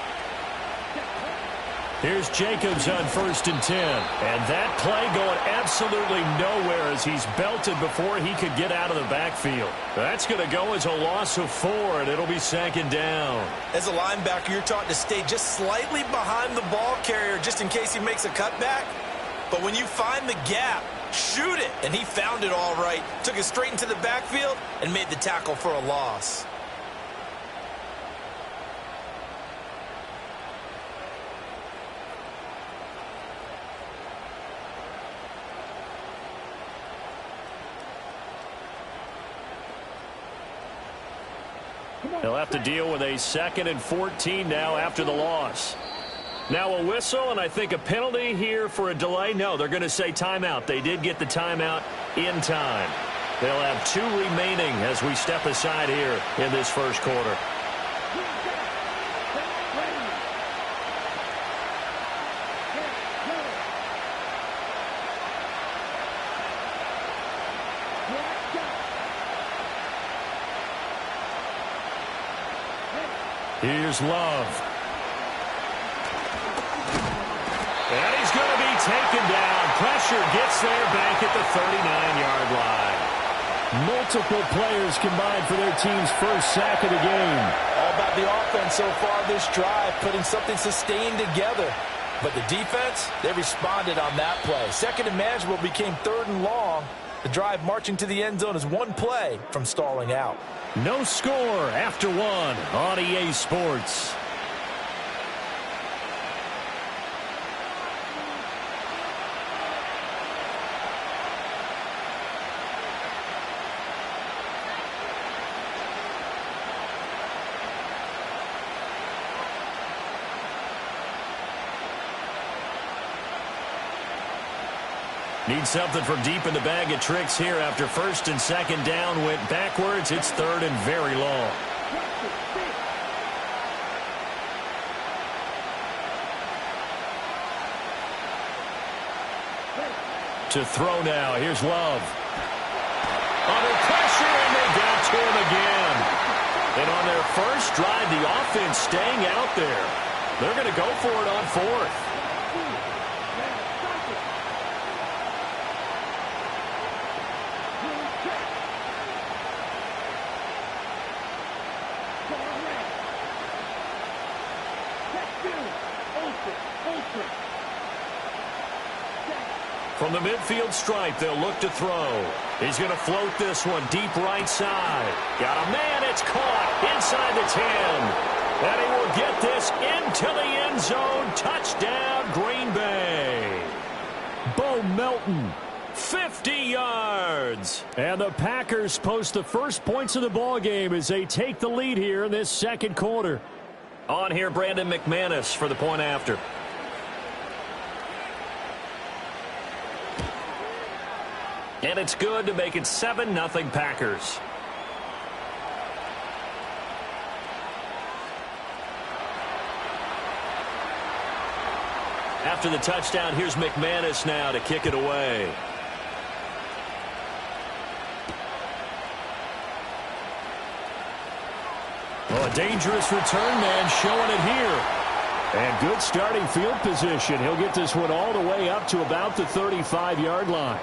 Here's Jacobs on 1st and 10. And that play going absolutely nowhere as he's belted before he could get out of the backfield. That's going to go as a loss of 4, and it'll be second down. As a linebacker, you're taught to stay just slightly behind the ball carrier just in case he makes a cutback. But when you find the gap, shoot it. And he found it all right. Took it straight into the backfield and made the tackle for a loss. They'll have to deal with a 2nd and 14 now after the loss. Now a whistle, and I think a penalty here for a delay. No, they're going to say timeout. They did get the timeout in time. They'll have 2 remaining as we step aside here in this first quarter. Here's Love. And he's going to be taken down. Pressure gets there back at the 39-yard line. Multiple players combined for their team's first sack of the game. All about the offense so far this drive, putting something sustained together. But the defense, they responded on that play. Second and manageable became 3rd and long. The drive marching to the end zone is 1 play from stalling out. No score after 1 on EA Sports. Need something from deep in the bag of tricks here after 1st and 2nd down went backwards. It's 3rd and very long. To throw now. Here's Love. Under pressure, and they got to him again. And on their first drive, the offense staying out there. They're going to go for it on 4th. From the midfield stripe, they'll look to throw. He's going to float this one deep right side. Got a man. It's caught inside the 10. And he will get this into the end zone. Touchdown, Green Bay. Bo Melton. 50 yards. And the Packers post the first points of the ball game as they take the lead here in this second quarter. On here, Brandon McManus for the point after. And it's good to make it 7-0 Packers. After the touchdown, here's McManus now to kick it away. Oh, a dangerous return man showing it here. And good starting field position. He'll get this one all the way up to about the 35-yard line.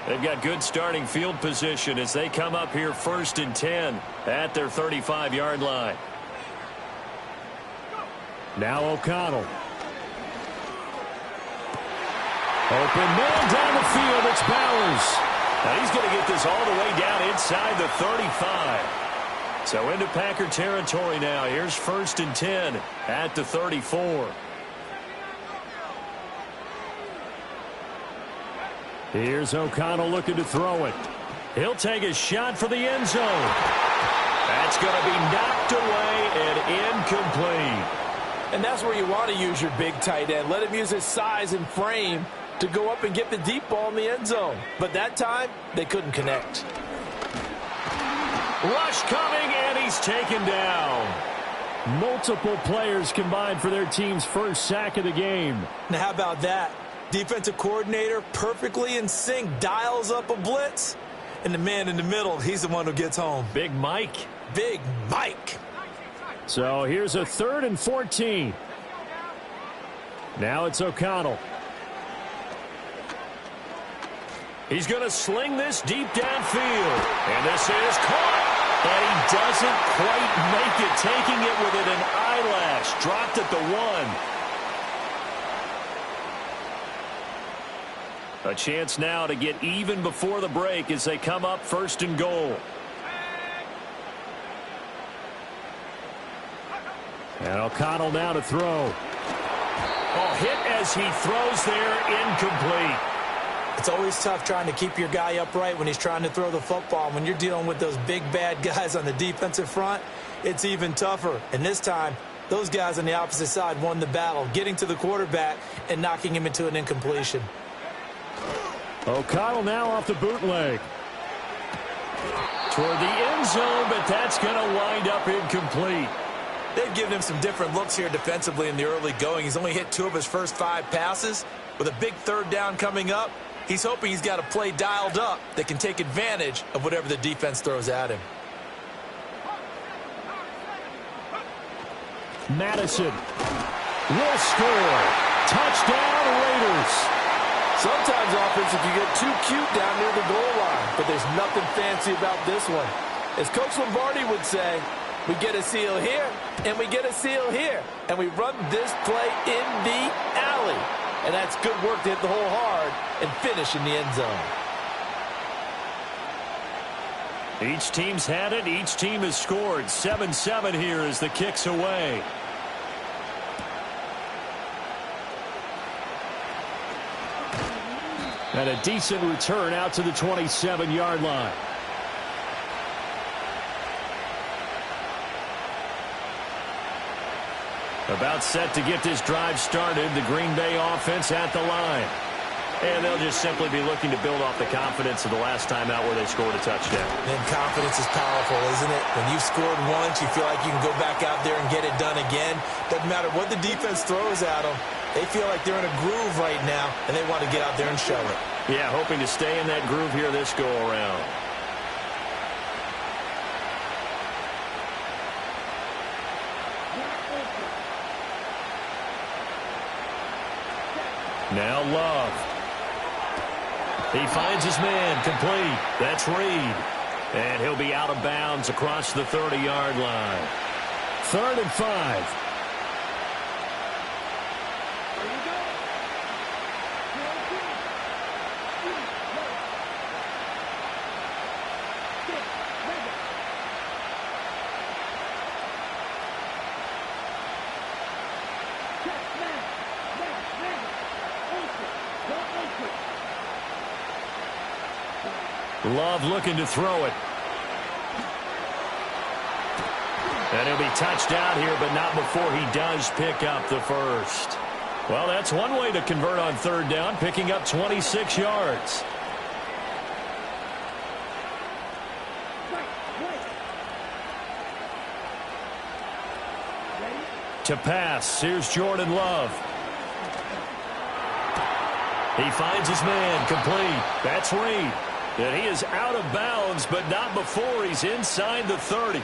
They've got good starting field position as they come up here 1st and 10 at their 35-yard line. Now O'Connell. Open man down the field. It's Bowers. Now he's going to get this all the way down inside the 35. So into Packer territory now. Here's 1st and 10 at the 34. Here's O'Connell looking to throw it. He'll take a shot for the end zone. That's going to be knocked away and incomplete. And that's where you want to use your big tight end. Let him use his size and frame to go up and get the deep ball in the end zone. But that time, they couldn't connect. Rush coming, and he's taken down. Multiple players combined for their team's first sack of the game. Now, how about that? Defensive coordinator perfectly in sync, dials up a blitz. And the man in the middle, he's the one who gets home. Big Mike. Big Mike. So here's a 3rd and 14. Now it's O'Connell. He's going to sling this deep downfield. And this is caught. And he doesn't quite make it, taking it within an eyelash. Dropped at the 1. A chance now to get even before the break as they come up 1st and goal. And O'Connell now to throw. Oh, hit as he throws there, incomplete. It's always tough trying to keep your guy upright when he's trying to throw the football. When you're dealing with those big, bad guys on the defensive front, it's even tougher. And this time, those guys on the opposite side won the battle, getting to the quarterback and knocking him into an incompletion. O'Connell now off the bootleg. Toward the end zone, but that's going to wind up incomplete. They've given him some different looks here defensively in the early going. He's only hit 2 of his first 5 passes. With a big 3rd down coming up, he's hoping he's got a play dialed up that can take advantage of whatever the defense throws at him. Madison will score. Touchdown, Raiders. Sometimes offense, if you get too cute down near the goal line, but there's nothing fancy about this one. As Coach Lombardi would say, we get a seal here, and we get a seal here, and we run this play in the alley. And that's good work to hit the hole hard and finish in the end zone. Each team's had it. Each team has scored. 7-7 here as the kick's away. And a decent return out to the 27-yard line. About set to get this drive started. The Green Bay offense at the line. And they'll just simply be looking to build off the confidence of the last time out where they scored a touchdown. And confidence is powerful, isn't it? When you've scored once, you feel like you can go back out there and get it done again. Doesn't matter what the defense throws at them. They feel like they're in a groove right now, and they want to get out there and show it. Yeah, hoping to stay in that groove here this go-around. Now Love. He finds his man, complete. That's Reed. And he'll be out of bounds across the 30-yard line. 3rd and 5. Love looking to throw it. And he'll be touched out here, but not before he does pick up the first. Well, that's one way to convert on third down, picking up 26 yards. To pass, here's Jordan Love. He finds his man, complete. That's Reed. And he is out of bounds, but not before he's inside the 30.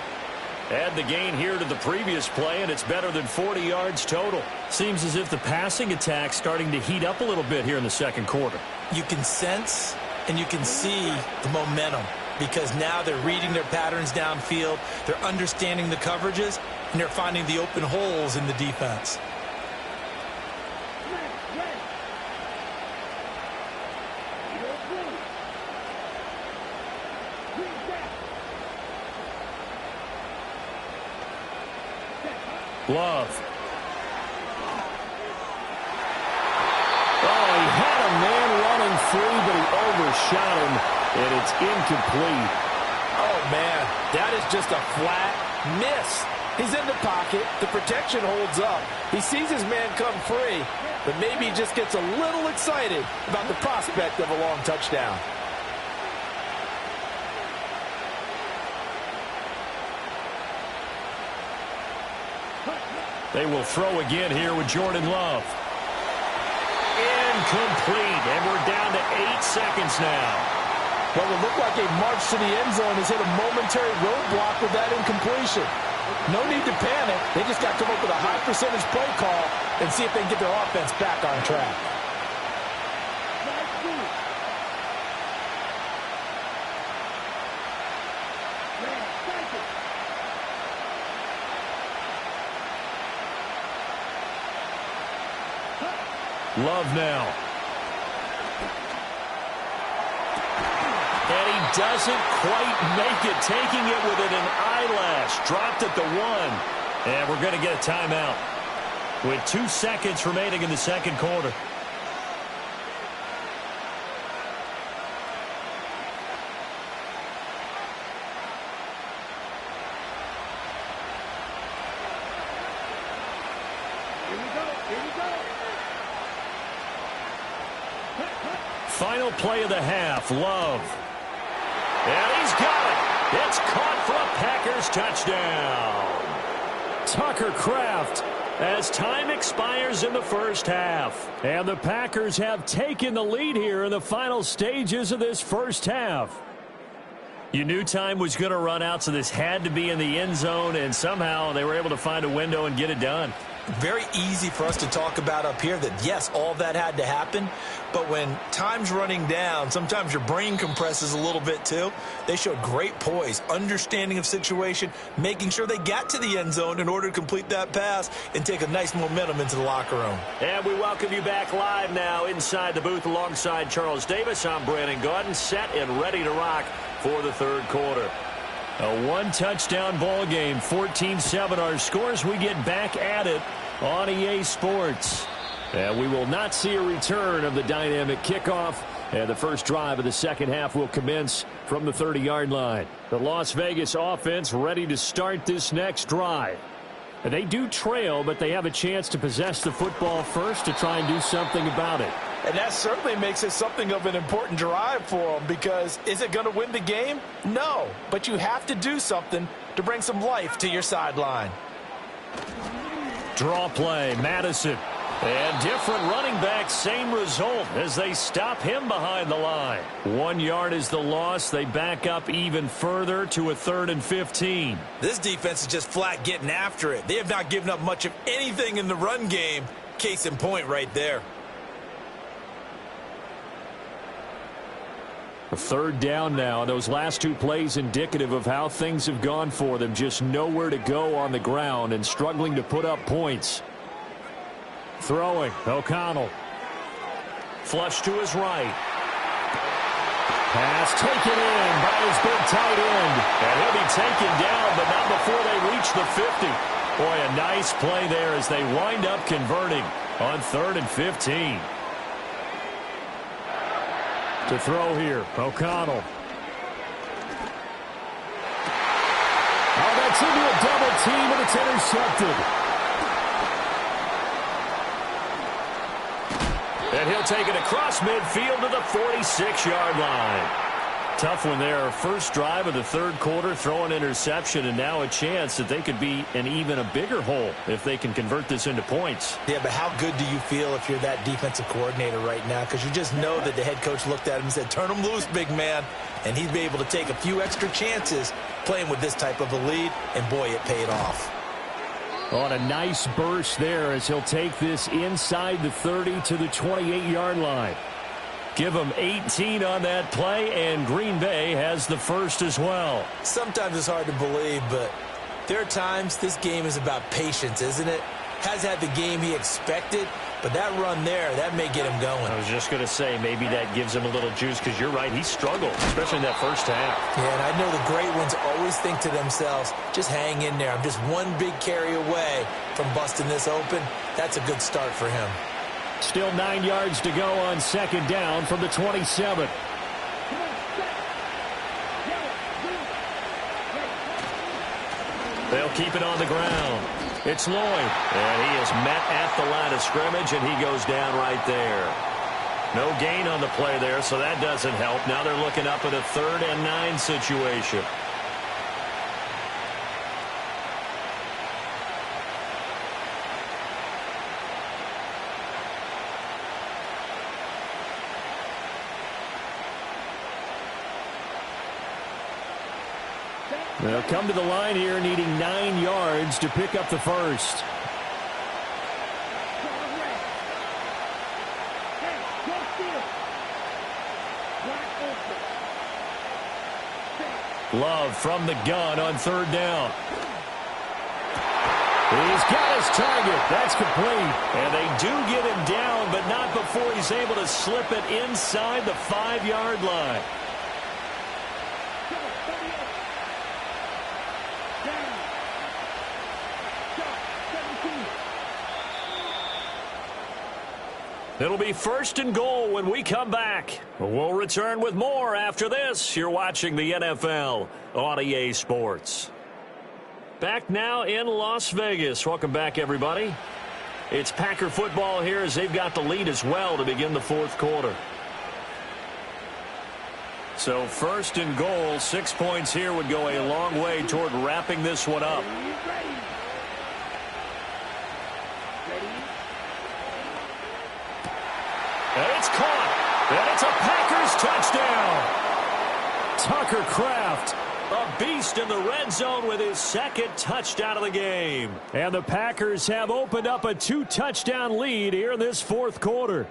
Add the gain here to the previous play, and it's better than 40 yards total. Seems as if the passing attack's starting to heat up a little bit here in the second quarter. You can sense and you can see the momentum because now they're reading their patterns downfield, they're understanding the coverages, and they're finding the open holes in the defense. Love. Oh, he had a man running free, but he overshot him, and it's incomplete. Oh, man, that is just a flat miss. He's in the pocket. The protection holds up. He sees his man come free, but maybe he just gets a little excited about the prospect of a long touchdown. They will throw again here with Jordan Love. Incomplete, and we're down to 8 seconds now. What would look like a march to the end zone has hit a momentary roadblock with that incompletion. No need to panic. They just got to come up with a high percentage play call and see if they can get their offense back on track. Love now. And he doesn't quite make it, taking it within an eyelash. Dropped at the 1. And we're going to get a timeout with 2 seconds remaining in the second quarter. Final play of the half, Love. And he's got it. It's caught for a Packers touchdown. Tucker Kraft as time expires in the first half. And the Packers have taken the lead here in the final stages of this first half. You knew time was going to run out, so this had to be in the end zone, and somehow they were able to find a window and get it done. Very easy for us to talk about up here that, yes, all that had to happen. But when time's running down, sometimes your brain compresses a little bit too. They showed great poise, understanding of situation, making sure they got to the end zone in order to complete that pass and take a nice momentum into the locker room. And we welcome you back live now inside the booth alongside Charles Davis. I'm Brandon Gordon, set and ready to rock for the third quarter. A one-touchdown ball game, 14-7 our scores. We get back at it on EA Sports. And we will not see a return of the dynamic kickoff. And the first drive of the second half will commence from the 30-yard line. The Las Vegas offense ready to start this next drive. And they do trail, but they have a chance to possess the football first to try and do something about it. And that certainly makes it something of an important drive for them, because is it going to win the game? No, but you have to do something to bring some life to your sideline. Draw play, Madison. And different running back, same result as they stop him behind the line. 1 yard is the loss. They back up even further to a 3rd and 15. This defense is just flat getting after it. They have not given up much of anything in the run game. Case in point right there. A 3rd down now. Those last 2 plays indicative of how things have gone for them. Just nowhere to go on the ground and struggling to put up points. Throwing, O'Connell. Flush to his right. Pass taken in by his big tight end. And he'll be taken down, but not before they reach the 50. Boy, a nice play there as they wind up converting on 3rd and 15. To throw here, O'Connell. team, and it's intercepted. And he'll take it across midfield to the 46-yard line. Tough one there. First drive of the third quarter, throw an interception, and now a chance that they could be in even a bigger hole if they can convert this into points. Yeah, but how good do you feel if you're that defensive coordinator right now? Because you just know that the head coach looked at him and said, turn him loose, big man. And he'd be able to take a few extra chances playing with this type of a lead, and boy, it paid off. On a nice burst there as he'll take this inside the 30 to the 28-yard line. Give him 18 on that play, and Green Bay has the first as well. Sometimes it's hard to believe, but there are times this game is about patience, isn't it? Has had the game he expected, but that run there, that may get him going. I was just going to say, maybe that gives him a little juice, because you're right, he struggled, especially in that first half. Yeah, and I know the great ones always think to themselves, just hang in there. I'm just one big carry away from busting this open. That's a good start for him. Still 9 yards to go on second down from the 27. They'll keep it on the ground. It's Lloyd, and he is met at the line of scrimmage, and he goes down right there. No gain on the play there, so that doesn't help. Now they're looking up at a 3rd and 9 situation. They'll come to the line here needing 9 yards to pick up the first. Love from the gun on 3rd down. He's got his target. That's complete. And they do get him down, but not before he's able to slip it inside the 5-yard line. It'll be 1st and goal when we come back. We'll return with more after this. You're watching the NFL on EA Sports. Back now in Las Vegas. Welcome back, everybody. It's Packer football here as they've got the lead as well to begin the 4th quarter. So 1st and goal, 6 points here would go a long way toward wrapping this one up. And it's caught. And it's a Packers touchdown. Tucker Kraft, a beast in the red zone with his 2nd touchdown of the game. And the Packers have opened up a 2-touchdown lead here in this 4th quarter.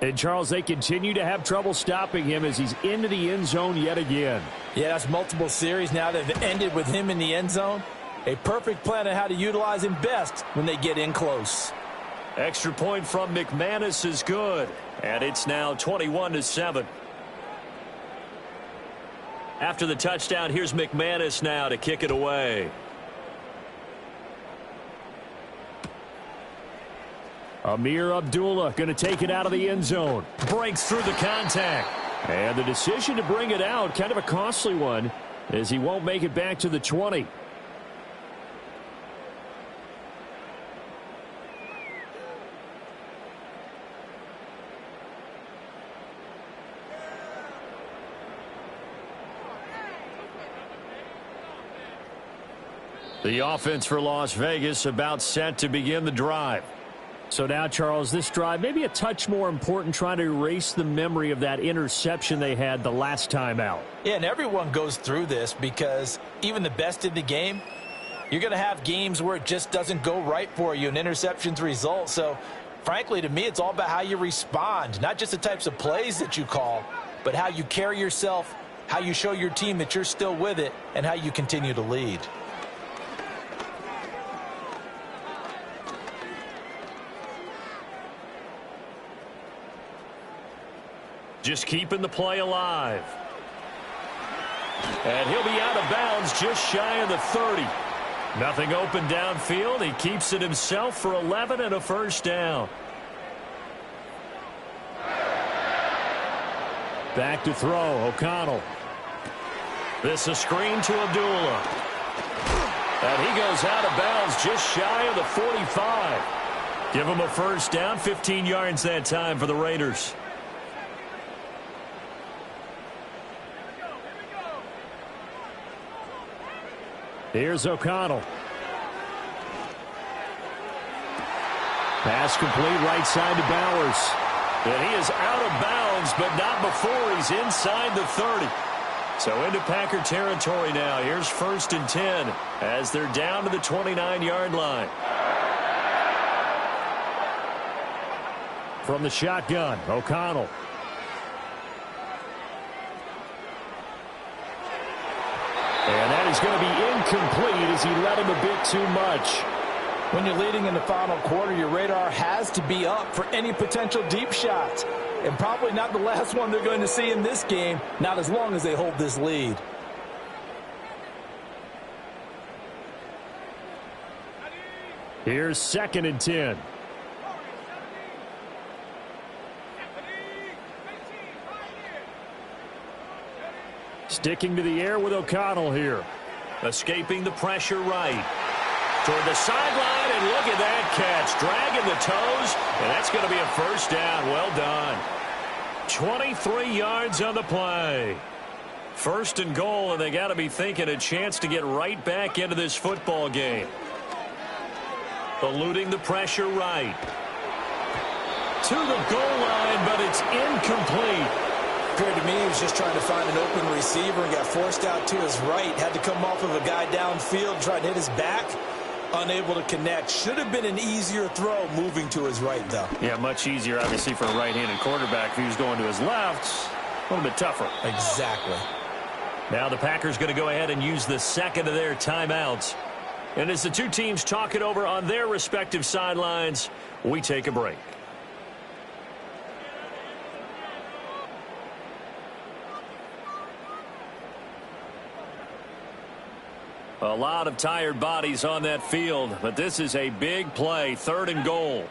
And, Charles, they continue to have trouble stopping him as he's into the end zone yet again. Yeah, that's multiple series now that have ended with him in the end zone. A perfect plan on how to utilize him best when they get in close. Extra point from McManus is good. And it's now 21-7. After the touchdown, here's McManus now to kick it away. Amir Abdullah going to take it out of the end zone. Breaks through the contact. And the decision to bring it out, kind of a costly one, as he won't make it back to the 20. The offense for Las Vegas about set to begin the drive. So now, Charles, this drive maybe a touch more important, trying to erase the memory of that interception they had the last time out. Yeah, and everyone goes through this because even the best in the game, you're going to have games where it just doesn't go right for you, and interceptions result. So, frankly, to me, it's all about how you respond, not just the types of plays that you call, but how you carry yourself, how you show your team that you're still with it, and how you continue to lead. Just keeping the play alive. And he'll be out of bounds just shy of the 30. Nothing open downfield. He keeps it himself for 11 and a 1st down. Back to throw, O'Connell. This a screen to Abdullah. And he goes out of bounds just shy of the 45. Give him a first down, 15 yards that time for the Raiders. Here's O'Connell. Pass complete right side to Bowers. And he is out of bounds, but not before he's inside the 30. So into Packer territory now. Here's 1st and 10 as they're down to the 29-yard line. From the shotgun, O'Connell. And that is going to be incomplete as he led him a bit too much. When you're leading in the final quarter, your radar has to be up for any potential deep shots. And probably not the last one they're going to see in this game, not as long as they hold this lead. Here's 2nd and 10. Sticking to the air with O'Connell here. Escaping the pressure right. Toward the sideline, and look at that catch. Dragging the toes, and that's going to be a first down. Well done. 23 yards on the play. 1st and goal, and they got to be thinking a chance to get right back into this football game. Eluding the pressure right. To the goal line, but it's incomplete. Appeared to me he was just trying to find an open receiver and got forced out to his right. Had to come off of a guy downfield, trying to hit his back. Unable to connect. Should have been an easier throw moving to his right, though. Yeah, much easier, obviously, for a right-handed quarterback. If he was going to his left, a little bit tougher. Exactly. Now the Packers going to go ahead and use the 2nd of their timeouts. And as the two teams talk it over on their respective sidelines, we take a break. A lot of tired bodies on that field, but this is a big play, 3rd and goal.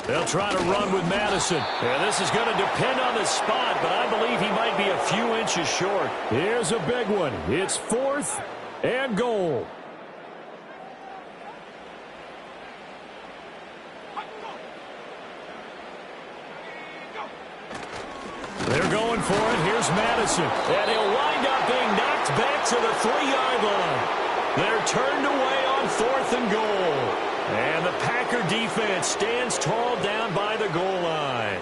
They'll try to run with Madison. Yeah, this is going to depend on the spot, but I believe he might be a few inches short. Here's a big one. It's 4th and goal. They're going for it. Here's Madison. And he'll wind up being knocked back to the 3-yard line. They're turned away on 4th and goal. And the Packer defense stands tall down by the goal line.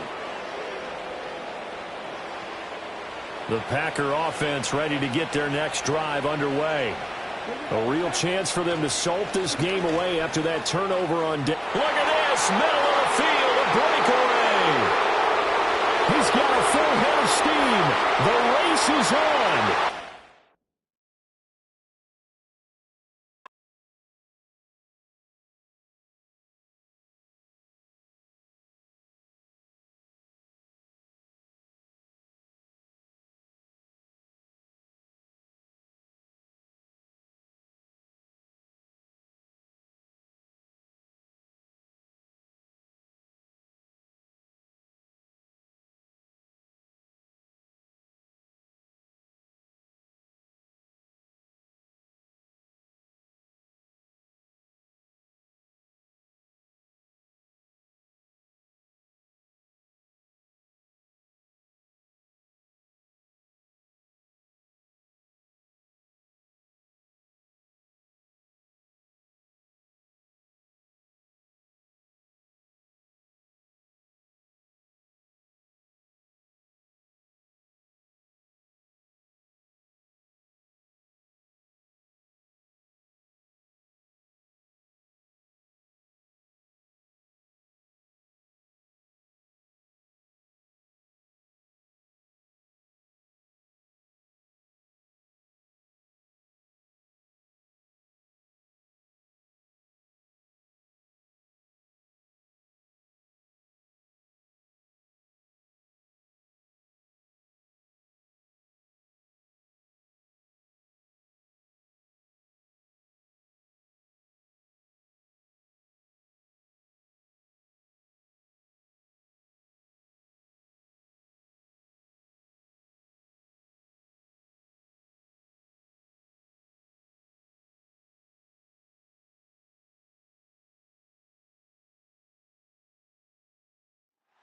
The Packer offense ready to get their next drive underway. A real chance for them to salt this game away after that turnover on... Look at this. Middle of the field. A breakaway. He's got a full head of steam. The race is on.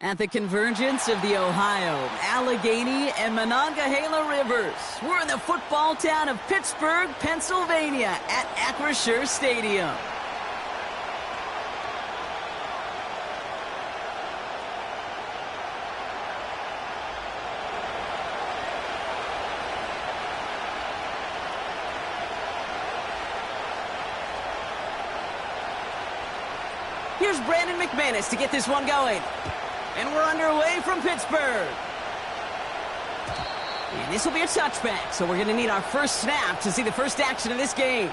At the convergence of the Ohio, Allegheny, and Monongahela Rivers, we're in the football town of Pittsburgh, Pennsylvania, at Acrisure Stadium. Here's Brandon McManus to get this one going. And we're underway from Pittsburgh. And this will be a touchback, so we're going to need our first snap to see the first action of this game.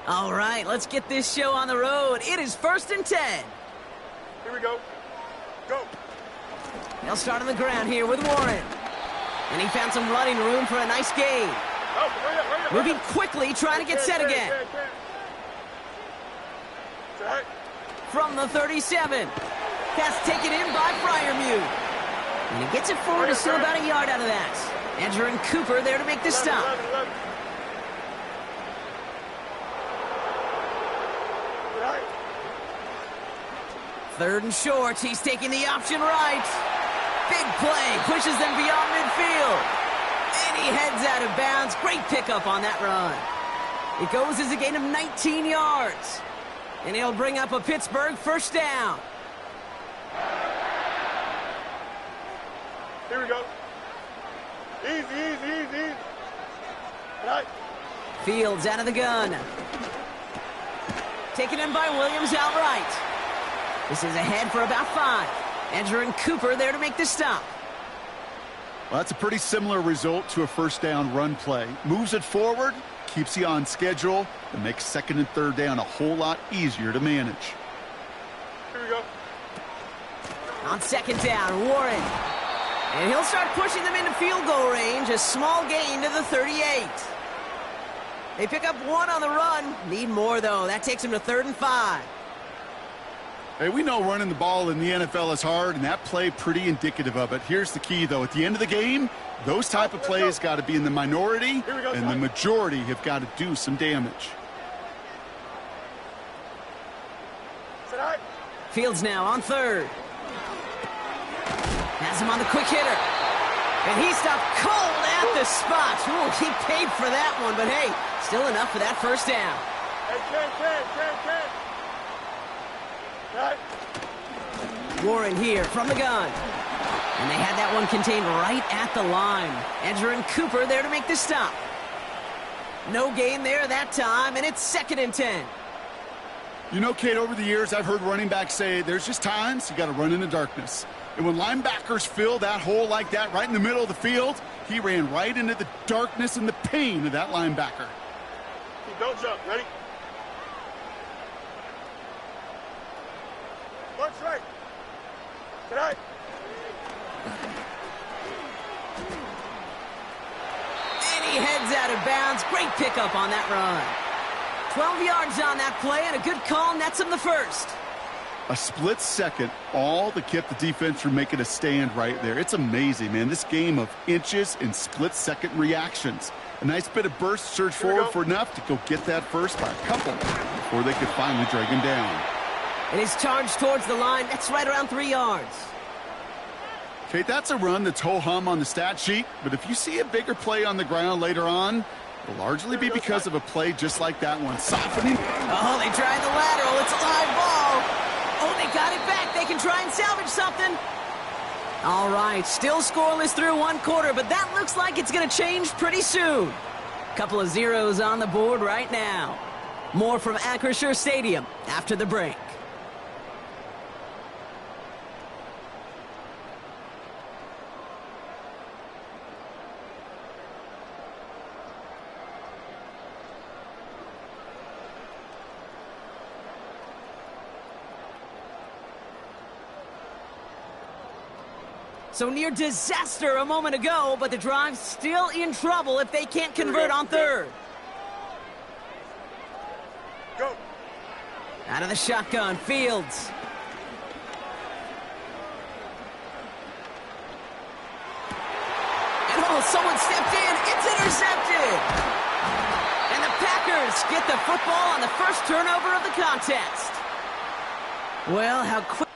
All right, let's get this show on the road. It is 1st and 10. Here we go. Go. They'll start on the ground here with Warren. And he found some running room for a nice gain. Oh, hurry up. Moving quickly, trying to get set again. Set. From the 37. Pass taken in by Fryermuth. And he gets it forward to still about a yard out of that. Andrew and Cooper there to make the stop. 3rd and short, he's taking the option right. Big play, pushes them beyond midfield. And he heads out of bounds. Great pickup on that run. It goes as a gain of 19 yards. And he'll bring up a Pittsburgh first down. Here we go. Easy. Right. Fields out of the gun. Taken in by Williams outright. This is ahead for about 5. Andrew and Cooper there to make the stop. Well, that's a pretty similar result to a first down run play. Moves it forward, keeps you on schedule, and makes 2nd and 3rd down a whole lot easier to manage. Here we go. On 2nd down, Warren. And he'll start pushing them into field goal range. A small gain to the 38. They pick up 1 on the run. Need more, though. That takes them to 3rd and 5. Hey, we know running the ball in the NFL is hard, and that play pretty indicative of it. Here's the key, though. At the end of the game, those type of plays got to be in the minority, and the majority have got to do some damage. Fields now on 3rd. Has him on the quick hitter. And he stopped cold at the spot. Ooh, he paid for that one, but hey, still enough for that first down. Hey, 10. Warren here from the gun. And they had that one contained right at the line. Andrew and Cooper there to make the stop. No gain there that time, and it's 2nd and 10. You know, Kate, over the years, I've heard running backs say there's just times you got to run in the darkness. And when linebackers fill that hole like that right in the middle of the field, he ran right into the darkness and the pain of that linebacker. Don't jump. Ready? Punch right. Tonight. And he heads out of bounds. Great pickup on that run. 12 yards on that play, and a good call nets him the first. A split second, all that kept the defense from making a stand right there. It's amazing, man. This game of inches and split-second reactions. A nice bit of burst, surge forward for enough to go get that first by a couple before they could finally drag him down. And his charge towards the line, that's right around 3 yards. Kate, that's a run that's ho-hum on the stat sheet, but if you see a bigger play on the ground later on, it'll largely be because of a play just like that one. Softening. Oh, they tried the lateral. It's a live ball. Oh, they got it back. They can try and salvage something. All right, still scoreless through 1 quarter, but that looks like it's going to change pretty soon. Couple of zeros on the board right now. More from Acrisure Stadium after the break. So near disaster a moment ago, but the drive's still in trouble if they can't convert on 3rd. Go. Out of the shotgun, Fields. And oh, someone stepped in. It's intercepted. And the Packers get the football on the first turnover of the contest. Well, how quick.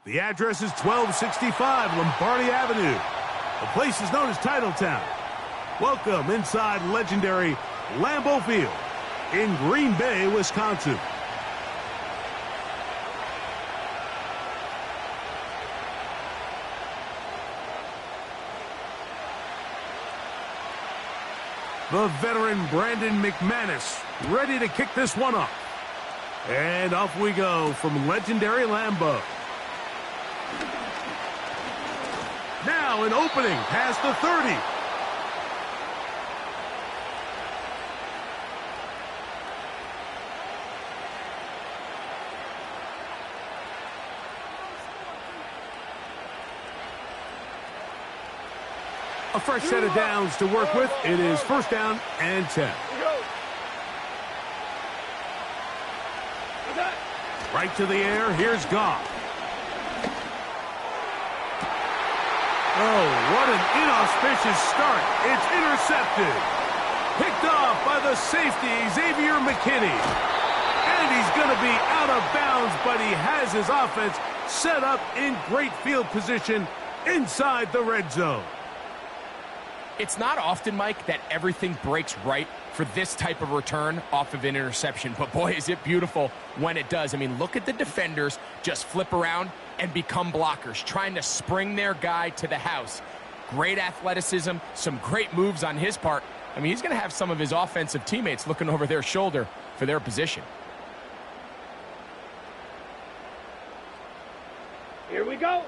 The address is 1265 Lombardi Avenue. The place is known as Titletown. Welcome inside legendary Lambeau Field in Green Bay, Wisconsin. The veteran Brandon McManus ready to kick this one off. And off we go from legendary Lambeau. Now an opening past the 30. A fresh set of downs to work with. It is first down and 10. Right to the air. Here's Goff. Oh, what an inauspicious start. It's intercepted. Picked off by the safety, Xavier McKinney. And he's going to be out of bounds, but he has his offense set up in great field position inside the red zone. It's not often, Mike, that everything breaks right for this type of return off of an interception. But, boy, is it beautiful when it does. I mean, look at the defenders just flip around and become blockers, trying to spring their guy to the house. Great athleticism, some great moves on his part. I mean, he's going to have some of his offensive teammates looking over their shoulder for their position. Here we go.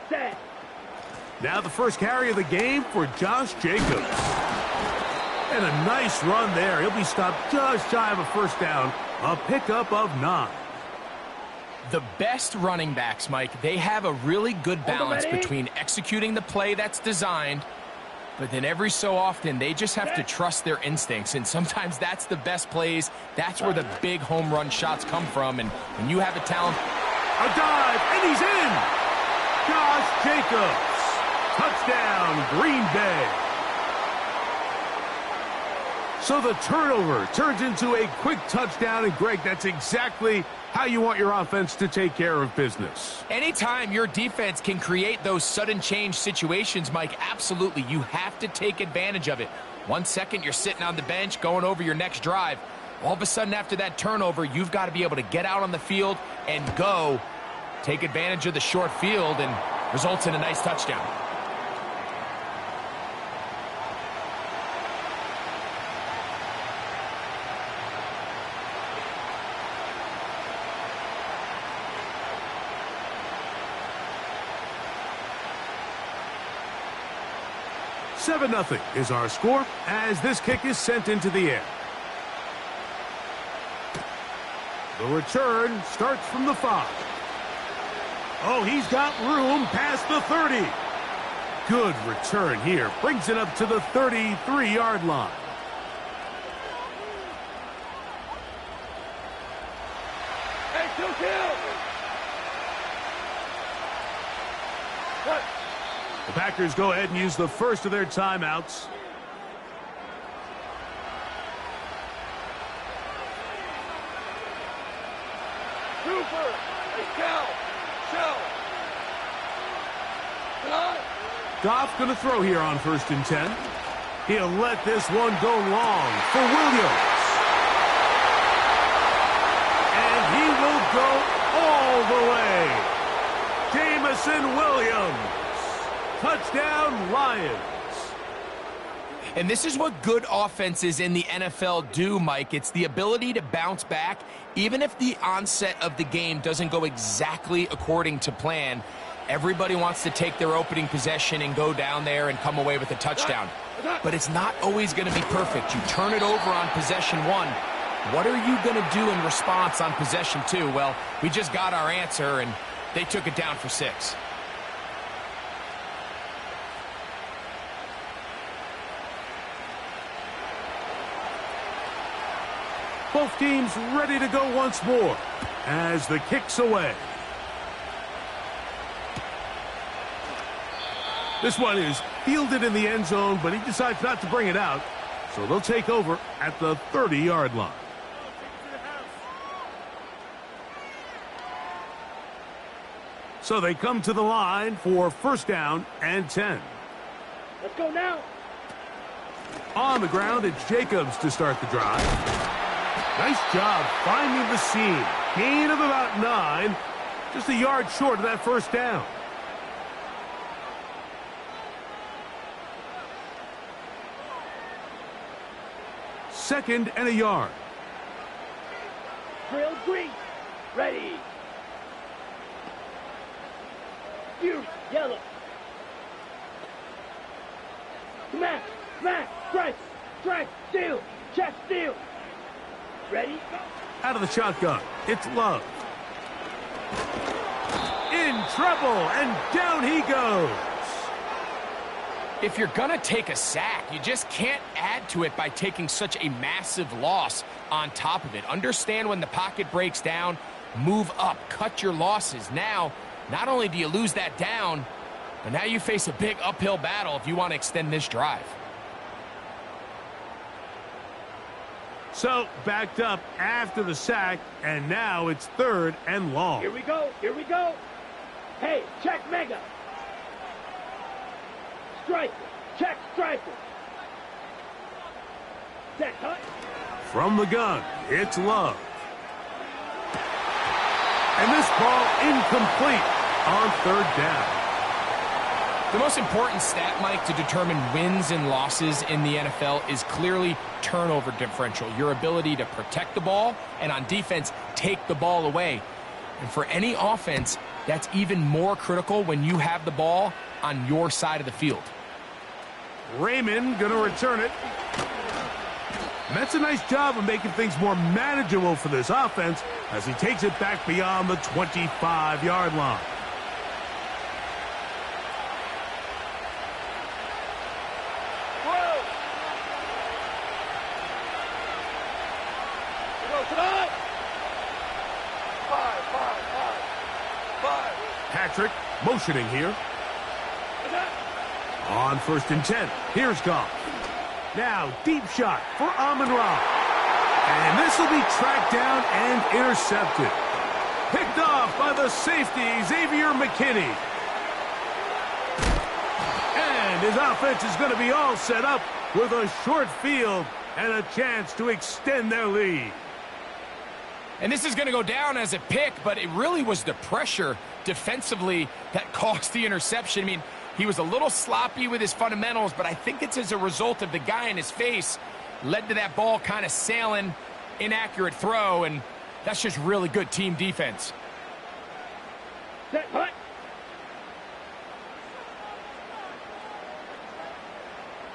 Set. Now the first carry of the game for Josh Jacobs. And a nice run there. He'll be stopped just shy of a first down. A pickup of 9. The best running backs, Mike, they have a really good balance between executing the play that's designed, but then every so often they just have to trust their instincts, and sometimes that's the best plays. That's where the big home run shots come from, and when you have a talent. A dive, and he's in! Josh Jacobs. Touchdown, Green Bay. So the turnover turns into a quick touchdown, and Greg, that's exactly how you want your offense to take care of business. Anytime your defense can create those sudden change situations, Mike, absolutely, you have to take advantage of it. 1 second, you're sitting on the bench going over your next drive. All of a sudden, after that turnover, you've got to be able to get out on the field and go. Take advantage of the short field, and results in a nice touchdown. Seven 0 is our score as this kick is sent into the air. The return starts from the 5. Oh, he's got room past the 30. Good return here. Brings it up to the 33-yard line. Hey, 2 kills. Cut. The Packers go ahead and use the first of their timeouts. Cooper. Hey, Cal. Goff going to throw here on 1st and 10. He'll let this one go long for Williams. And he will go all the way. Jamison Williams. Touchdown, Lions. And this is what good offenses in the NFL do, Mike. It's the ability to bounce back, even if the onset of the game doesn't go exactly according to plan. Everybody wants to take their opening possession and go down there and come away with a touchdown. But it's not always going to be perfect. You turn it over on possession 1. What are you going to do in response on possession 2? Well, we just got our answer, and they took it down for 6. Both teams ready to go once more as the kick's away. This one is fielded in the end zone, but he decides not to bring it out. So they'll take over at the 30-yard line. So they come to the line for 1st down and 10. Let's go now. On the ground, it's Jacobs to start the drive. Nice job finding the seam. Gain of about 9. Just a yard short of that 1st down. Second and a yard. Drill green. Ready. Fury. Yellow. Smash. Smash. Strike. Strike. Steal. Check. Steal. Ready? Out of the shotgun. It's Love. In trouble, and down he goes. If you're going to take a sack, you just can't add to it by taking such a massive loss on top of it. Understand when the pocket breaks down, move up, cut your losses. Now, not only do you lose that down, but now you face a big uphill battle if you want to extend this drive. So, backed up after the sack, and now it's 3rd and long. Here we go. Here we go. Hey, check Mega. Striker. Check striker. Set cut. From the gun, it's Love. And this ball incomplete on 3rd down. The most important stat, Mike, to determine wins and losses in the NFL is clearly turnover differential, your ability to protect the ball, and on defense, take the ball away. And for any offense, that's even more critical when you have the ball on your side of the field. Raymond going to return it. And that's a nice job of making things more manageable for this offense as he takes it back beyond the 25-yard line. Patrick motioning here. On 1st and 10, here's Goff. Now, deep shot for Amon-Ra. And this will be tracked down and intercepted. Picked off by the safety, Xavier McKinney. And his offense is going to be all set up with a short field and a chance to extend their lead. And this is going to go down as a pick, but it really was the pressure defensively that caused the interception. I mean, he was a little sloppy with his fundamentals, but I think it's as a result of the guy in his face led to that ball kind of sailing, inaccurate throw, and that's just really good team defense. Set cut.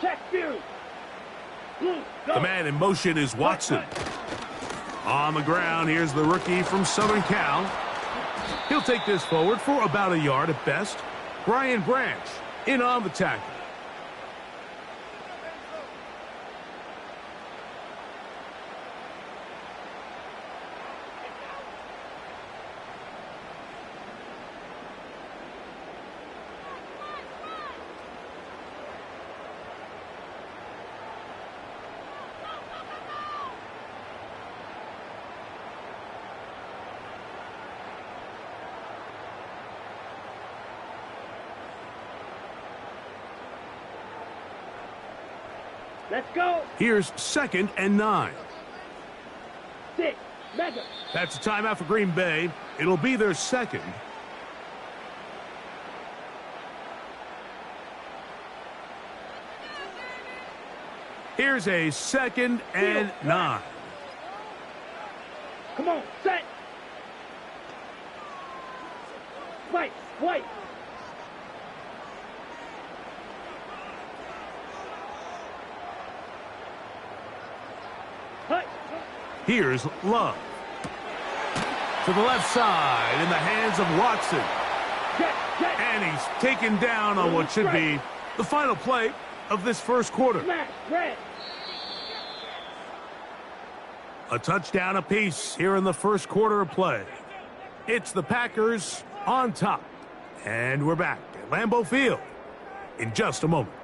Check Fury. Blue, go. The man in motion is Watson. On the ground, here's the rookie from Southern Cal. He'll take this forward for about a yard at best. Brian Branch in on the tackle. Let's go. Here's 2nd and 9. 6. Mega. That's a timeout for Green Bay. It'll be their second. Here's a 2nd and 9. Come on, set. Fight, fight. Hut. Here's Love. To the left side in the hands of Watson. And he's taken down on what should be the final play of this first quarter. Smash, red. A touchdown apiece here in the first quarter of play. It's the Packers on top. And we're back at Lambeau Field in just a moment.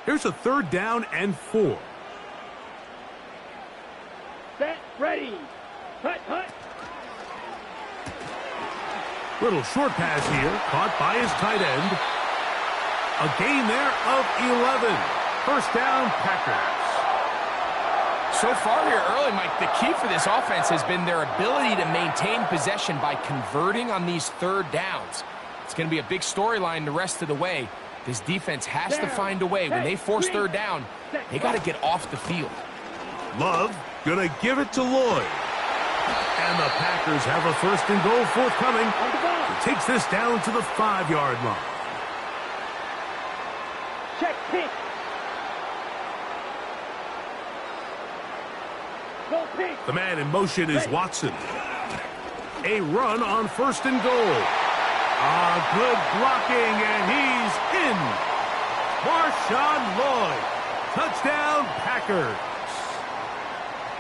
Here's a 3rd down and 4. Set, ready. Hut, hut. Little short pass here, caught by his tight end. A gain there of 11. First down, Packers. So far here early, Mike, the key for this offense has been their ability to maintain possession by converting on these 3rd downs. It's going to be a big storyline the rest of the way. This defense has to find a way. When they force 3rd down, they got to get off the field. Love gonna give it to Lloyd. And the Packers have a 1st and goal forthcoming. He takes this down to the 5-yard line. Check, pick. Go, pick. The man in motion is Watson. A run on 1st and goal. Good blocking, and he's in. Marshawn Lloyd. Touchdown, Packers.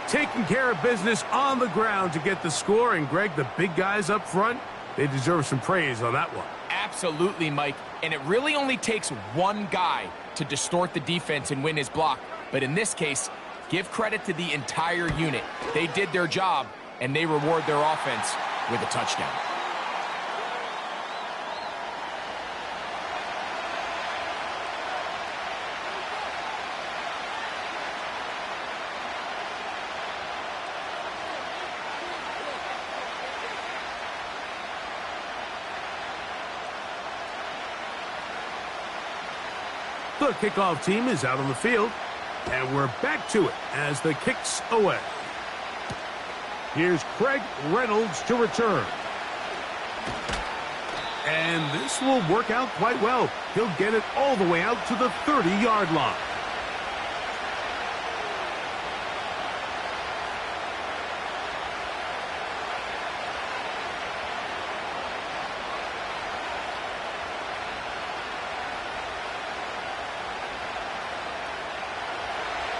Taking care of business on the ground to get the score. And, Greg, the big guys up front, they deserve some praise on that one. Absolutely, Mike. And it really only takes one guy to distort the defense and win his block. But in this case, give credit to the entire unit. They did their job, and they reward their offense with a touchdown. The kickoff team is out on the field, and we're back to it as the kick's away. Here's Craig Reynolds to return. And this will work out quite well. He'll get it all the way out to the 30-yard line.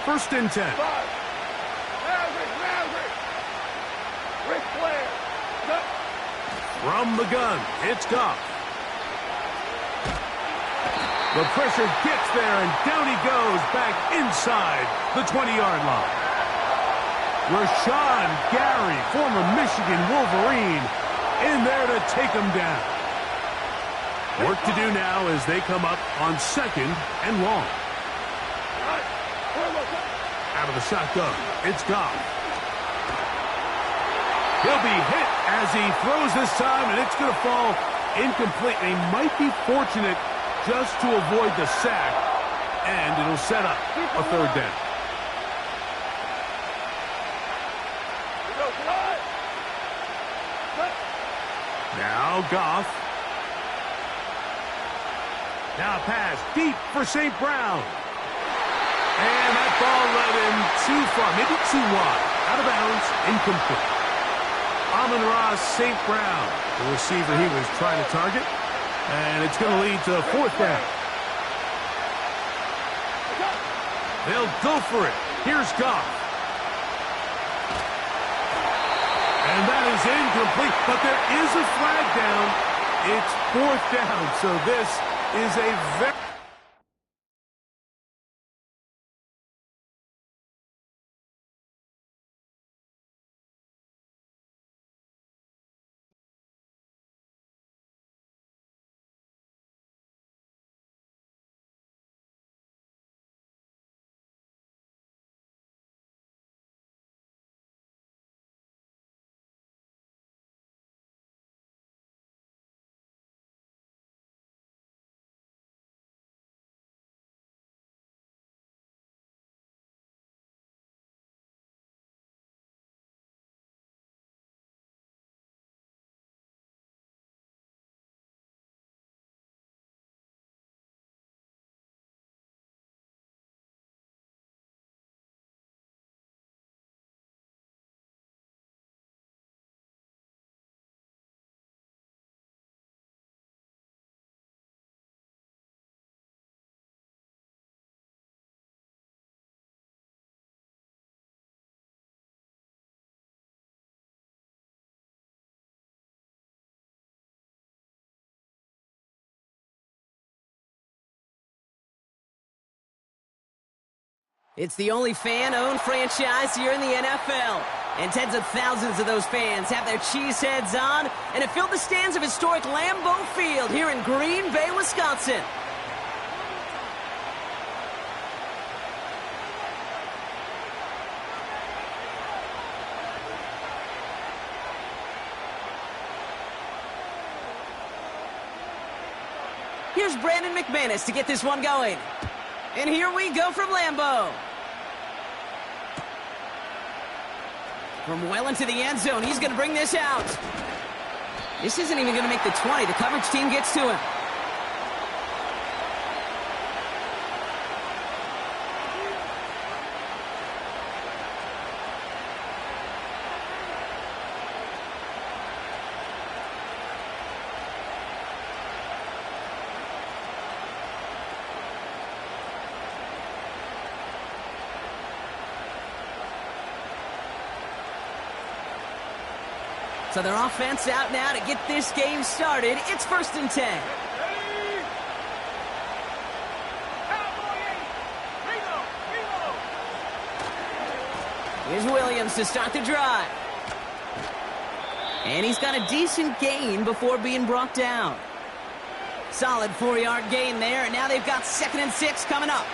First and 10. From the gun, it's Goff. The pressure gets there, and down he goes back inside the 20-yard line. Rashawn Gary, former Michigan Wolverine, in there to take him down. Work to do now as they come up on 2nd and long. Out of the shotgun, it's Goff. He'll be hit as he throws this time, and it's going to fall incomplete. He might be fortunate just to avoid the sack, and it'll set up a 3rd down. Now Goff. Now pass deep for St. Brown. And that ball led him too far, maybe too wide. Out of bounds, incomplete. Amon-Ra St. Brown, the receiver he was trying to target. And it's going to lead to a 4th down. They'll go for it. Here's Goff. And that is incomplete, but there is a flag down. It's 4th down, so this is a very... It's the only fan-owned franchise here in the NFL. And tens of thousands of those fans have their cheese heads on and have filled the stands of historic Lambeau Field here in Green Bay, Wisconsin. Here's Brandon McManus to get this one going. And here we go from Lambeau. From well into the end zone, he's going to bring this out. This isn't even going to make the 20. The coverage team gets to him. So their offense out now to get this game started. It's 1st and 10. Here's Williams to start the drive. And he's got a decent gain before being brought down. Solid 4-yard gain there, and now they've got 2nd and 6 coming up.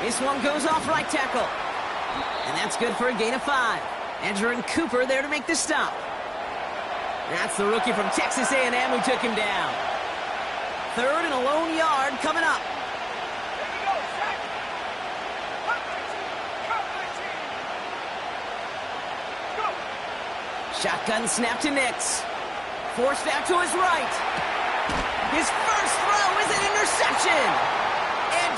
This one goes off right tackle. And that's good for a gain of 5. Edgerrin Cooper there to make the stop. That's the rookie from Texas A&M who took him down. 3rd and a lone yard coming up. Shotgun snap to Nix. Forced out to his right. His first throw is an interception.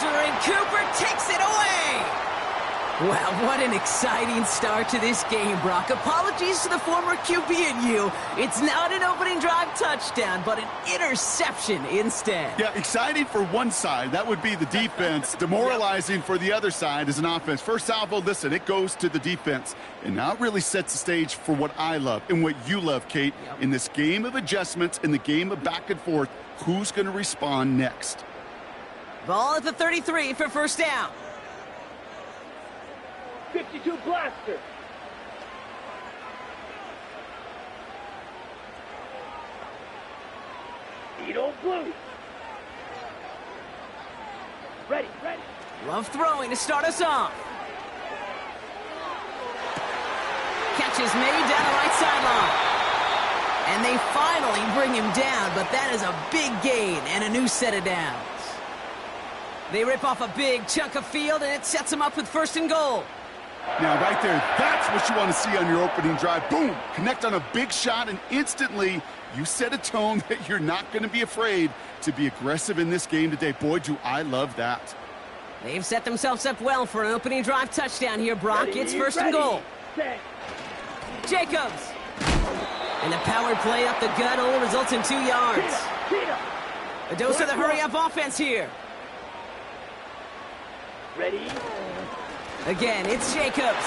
And Cooper takes it away. Wow, what an exciting start to this game, Brock. Apologies to the former QB and you. It's not an opening drive touchdown, but an interception instead. Yeah, exciting for one side. That would be the defense. Demoralizing for the other side as an offense. First salvo, listen, it goes to the defense. And now it really sets the stage for what I love and what you love, Kate. In this game of adjustments, in the game of back and forth, who's going to respond next? Ball at the 33 for 1st down. 52 blaster. Edo blue. Ready. Love throwing to start us off. Catch is made down the right sideline. And they finally bring him down, but that is a big gain and a new set of downs. They rip off a big chunk of field, and it sets them up with 1st and goal. Now, right there, that's what you want to see on your opening drive. Boom! Connect on a big shot, and instantly you set a tone that you're not going to be afraid to be aggressive in this game today. Boy, do I love that. They've set themselves up well for an opening drive touchdown here, Brock. Ready, it's 1st and goal. Set. Jacobs. And the power play up the gut only results in 2 yards. A dose of the hurry-up offense here. Ready. Again, it's Jacobs.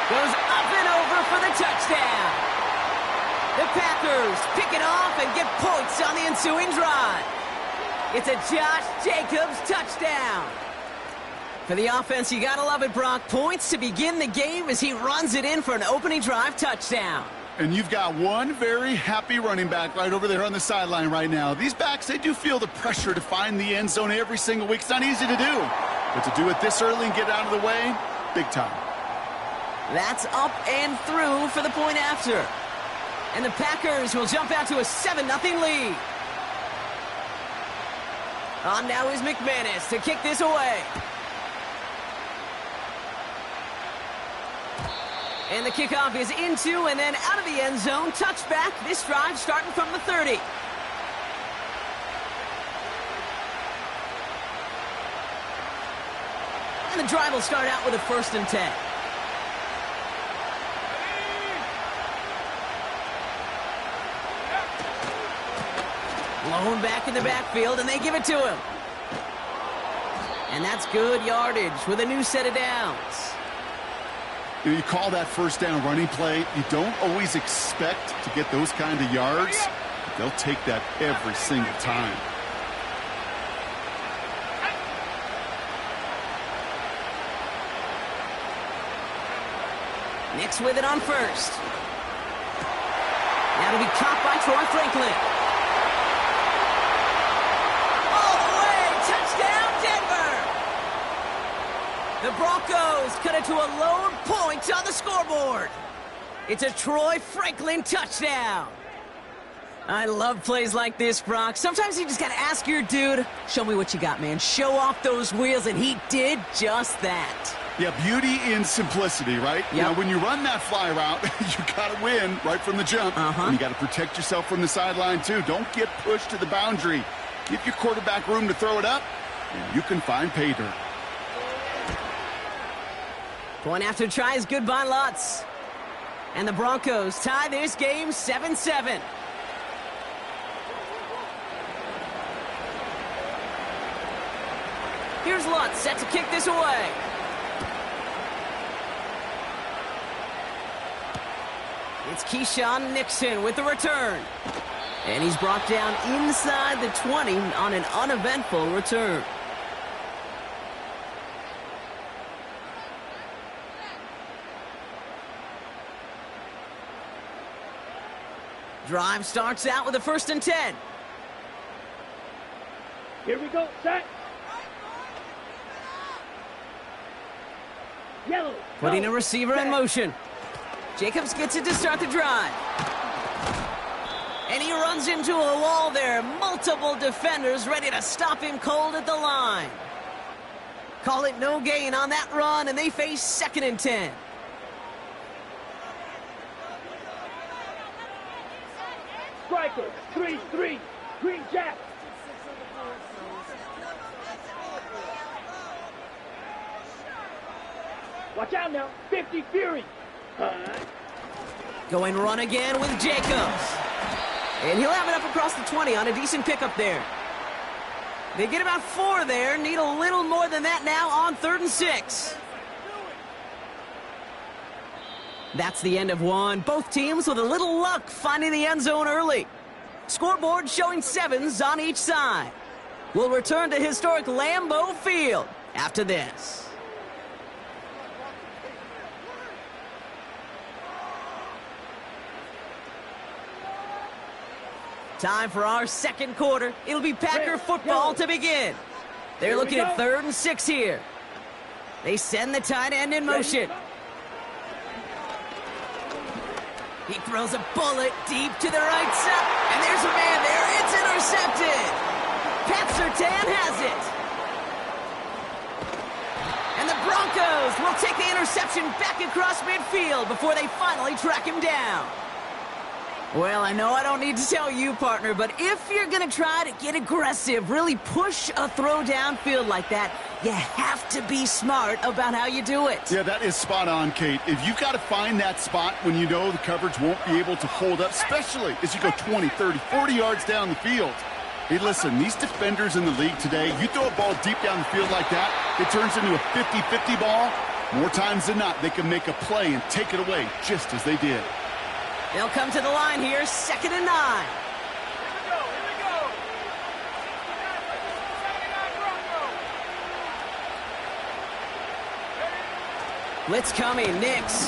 Goes up and over for the touchdown. The Packers pick it off and get points on the ensuing drive. It's a Josh Jacobs touchdown. For the offense, you gotta love it, Brock. Points to begin the game as he runs it in for an opening drive touchdown. And you've got one very happy running back right over there on the sideline right now. These backs, they do feel the pressure to find the end zone every single week. It's not easy to do. But to do it this early and get out of the way, big time. That's up and through for the point after. And the Packers will jump out to a 7-0 lead. On now is McManus to kick this away. And the kickoff is into and then out of the end zone. Touchback. This drive starting from the 30. And the drive will start out with a 1st and 10. Blown back in the backfield, and they give it to him. And that's good yardage with a new set of downs. You call that first down running play. You don't always expect to get those kind of yards. They'll take that every single time. Nix with it on first. Now to be caught by Troy Franklin. All the way, touchdown Denver! The Broncos cut it to a lone point on the scoreboard. It's a Troy Franklin touchdown. I love plays like this, Brock. Sometimes you just got to ask your dude, show me what you got, man. Show off those wheels, and he did just that. Yeah, beauty in simplicity, right? Yep. Now, when you run that fly route, you got to win right from the jump. And you got to protect yourself from the sideline, too. Don't get pushed to the boundary. Give your quarterback room to throw it up, and you can find pay dirt. Point after try is good by Lutz. And the Broncos tie this game 7-7. Here's Lutz set to kick this away. It's Keyshawn Nixon with the return. And he's brought down inside the 20 on an uneventful return. Drive starts out with a 1st and 10. Here we go, set. Yellow. Putting a receiver in motion. Jacobs gets it to start the drive. And he runs into a wall there. Multiple defenders ready to stop him cold at the line. Call it no gain on that run, and they face 2nd and 10. Striker, 3-3, Green Jack. Watch out now, 50 Fury. Going run again with Jacobs. And he'll have it up across the 20 on a decent pickup there. They get about 4 there. Need a little more than that now on 3rd and 6. That's the end of one. Both teams with a little luck finding the end zone early. Scoreboard showing 7s on each side. We'll return to historic Lambeau Field after this. Time for our 2nd quarter. It'll be Packer football to begin. They're looking at 3rd and 6 here. They send the tight end in motion. He throws a bullet deep to the right side. And there's a man there. It's intercepted. Pat Surtain has it. And the Broncos will take the interception back across midfield before they finally track him down. Well, I know I don't need to tell you, partner, but if you're going to try to get aggressive, really push a throw downfield like that, you have to be smart about how you do it. Yeah, that is spot on, Kate. If you've got to find that spot when you know the coverage won't be able to hold up, especially as you go 20, 30, 40 yards down the field. Hey, listen, these defenders in the league today, you throw a ball deep down the field like that, it turns into a 50-50 ball. More times than not, they can make a play and take it away just as they did. They'll come to the line here, 2nd and 9. Blitz coming, Nix.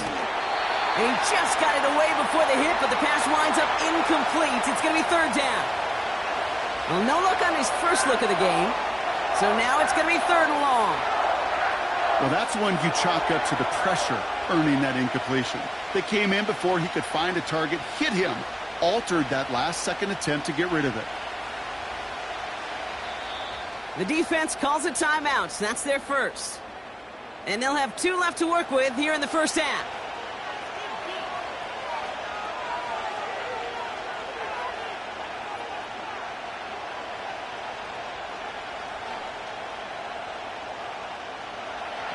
And he just got it away before the hit, but the pass winds up incomplete. It's going to be 3rd down. Well, no look on his first look of the game. So now it's going to be 3rd and long. Well, that's when you chalk up to the pressure earning that incompletion. They came in before he could find a target, hit him, altered that last 2nd attempt to get rid of it. The defense calls a timeout. That's their first. And they'll have 2 left to work with here in the first half.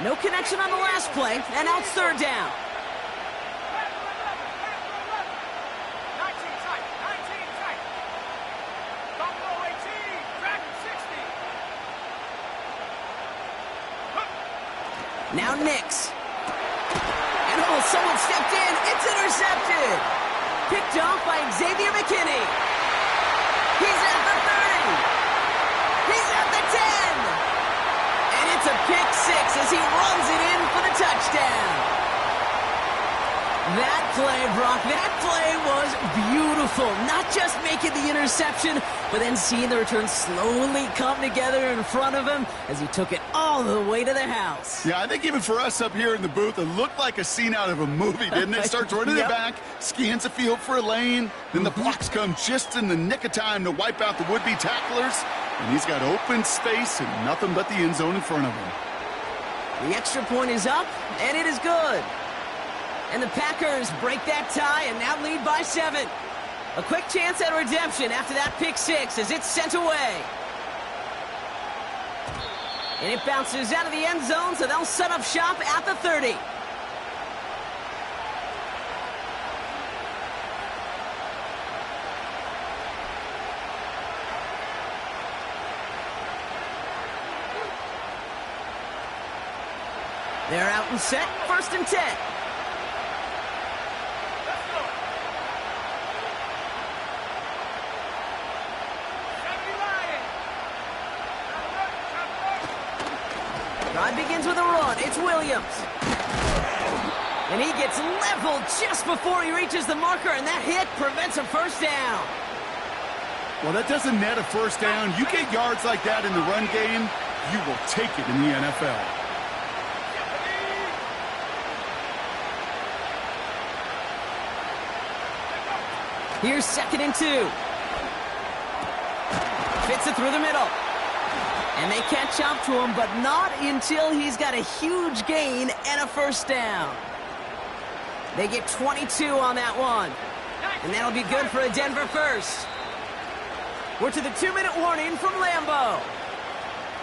No connection on the last play, and now it's 3rd down. Now Nix. And oh, someone stepped in. It's intercepted. Picked off by Xavier McKinney. He's at the 30. He's at the 10. And it's a pick six as he runs it in for the touchdown. That play, Brock, that play was beautiful. Not just making the interception, but then seeing the return slowly come together in front of him as he took it all the way to the house. Yeah, I think even for us up here in the booth, it looked like a scene out of a movie, didn't it? Starts running it back, scans the field for a lane, then the blocks come just in the nick of time to wipe out the would-be tacklers, and he's got open space and nothing but the end zone in front of him. The extra point is up, and it is good. And the Packers break that tie and now lead by 7. A quick chance at redemption after that pick six as it's sent away. And it bounces out of the end zone, so they'll set up shop at the 30. They're out and set, 1st and 10. Drive begins with a run. It's Williams. And he gets leveled just before he reaches the marker, and that hit prevents a first down. Well, that doesn't net a first down. You get yards like that in the run game, you will take it in the NFL. Here's 2nd and 2. Fits it through the middle. And they catch up to him, but not until he's got a huge gain and a first down. They get 22 on that one. And that'll be good for a Denver first. We're to the 2-minute warning from Lambeau.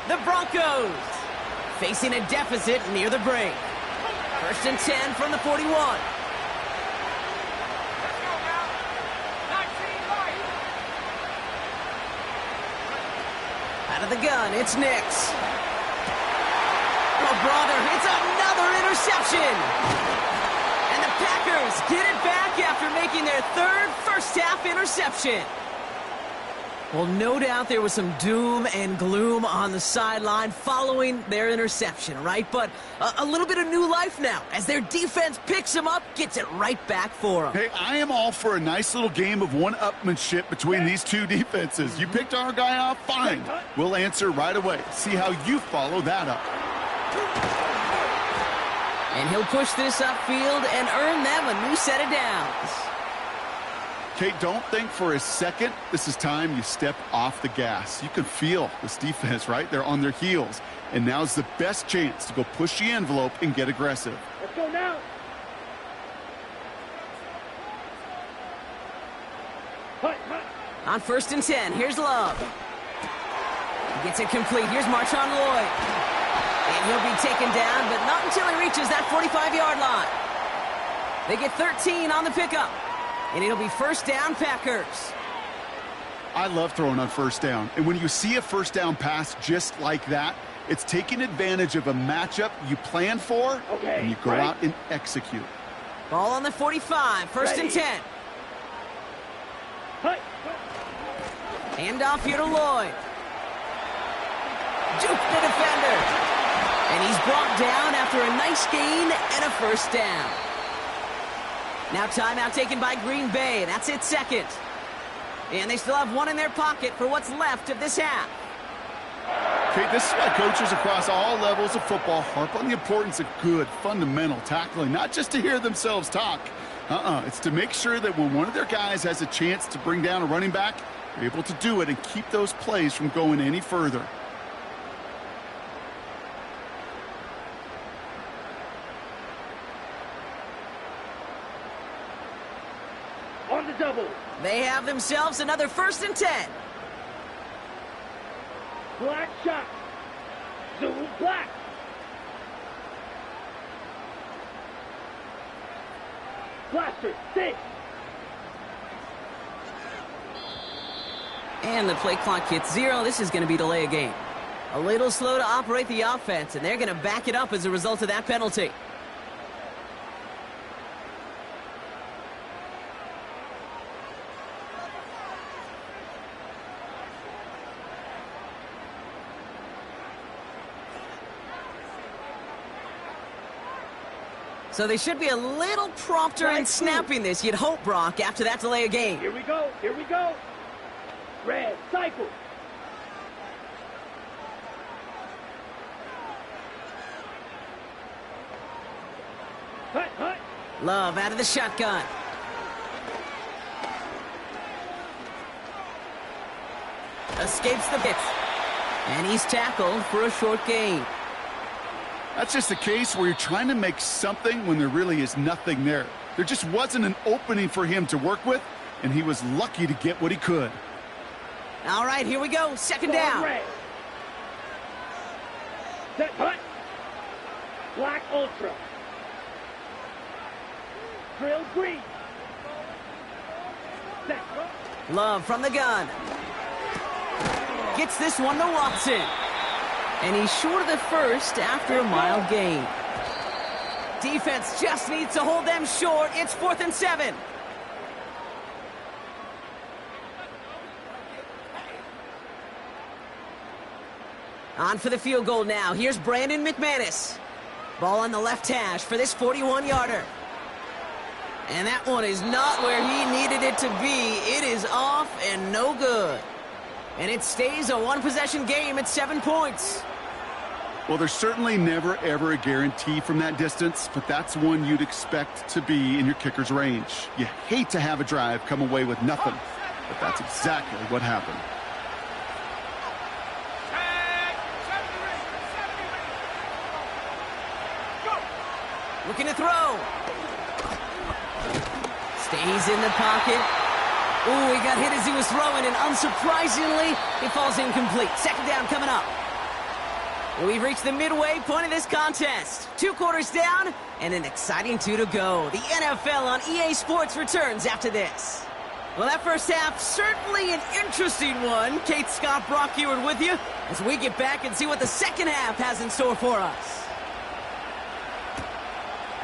The Broncos facing a deficit near the break. 1st and 10 from the 41. Out of the gun, it's Nix. Oh, brother, it's another interception. And the Packers get it back after making their 3rd first-half interception. Well, no doubt there was some doom and gloom on the sideline following their interception, right? But a little bit of new life now as their defense picks them up, gets it right back for them. Hey, I am all for a nice little game of one-upmanship between these two defenses. You picked our guy off, fine. We'll answer right away. See how you follow that up. And he'll push this upfield and earn them a new set of downs. Kate, don't think for a second this is time you step off the gas. You can feel this defense, right? They're on their heels. And now's the best chance to go push the envelope and get aggressive. Let's go now. On 1st and 10, here's Love. He gets it complete. Here's Marshawn Lloyd. And he'll be taken down, but not until he reaches that 45-yard line. They get 13 on the pickup. And it'll be first down, Packers. I love throwing on first down. And when you see a first down pass just like that, it's taking advantage of a matchup you plan for, and you go out and execute. Ball on the 45, 1st and 10. Hand off here to Lloyd. Juke the defender. And he's brought down after a nice gain and a first down. Now timeout taken by Green Bay. That's it, 2nd. And they still have one in their pocket for what's left of this half. Okay, this is why coaches across all levels of football harp on the importance of good, fundamental tackling, not just to hear themselves talk. It's to make sure that when one of their guys has a chance to bring down a running back, they're able to do it and keep those plays from going any further. On the double. They have themselves another 1st and 10. Black shot. Zoom black. Blaster, 6. And the play clock hits 0. This is going to be delay a game. A little slow to operate the offense, and they're going to back it up as a result of that penalty. So they should be a little prompter in snapping this, you'd hope, Brock, after that delay of game. Here we go. Here we go. Red, cycle. Hut, hut. Love out of the shotgun. Escapes the blitz. And he's tackled for a short gain. That's just a case where you're trying to make something when there really is nothing there. There just wasn't an opening for him to work with, and he was lucky to get what he could. All right, here we go. Second down. Red. Set, hut. Black ultra. Drill green. Set. Love from the gun. Gets this one to Watson. And he's short of the first after a mild gain. Defense just needs to hold them short. It's 4th and 7. On for the field goal now. Here's Brandon McManus. Ball on the left hash for this 41-yarder. And that one is not where he needed it to be. It is off and no good. And it stays a one-possession game at 7 points. Well, there's certainly never, ever a guarantee from that distance, but that's one you'd expect to be in your kicker's range. You hate to have a drive come away with nothing, but that's exactly what happened. Looking to throw. Stays in the pocket. Ooh, he got hit as he was throwing, and unsurprisingly, he falls incomplete. Second down coming up. We've reached the midway point of this contest. 2 quarters down, and an exciting 2 to go. The NFL on EA Sports returns after this. Well, that first half, certainly an interesting one. Kate, Scott, Brock here with you as we get back and see what the second half has in store for us.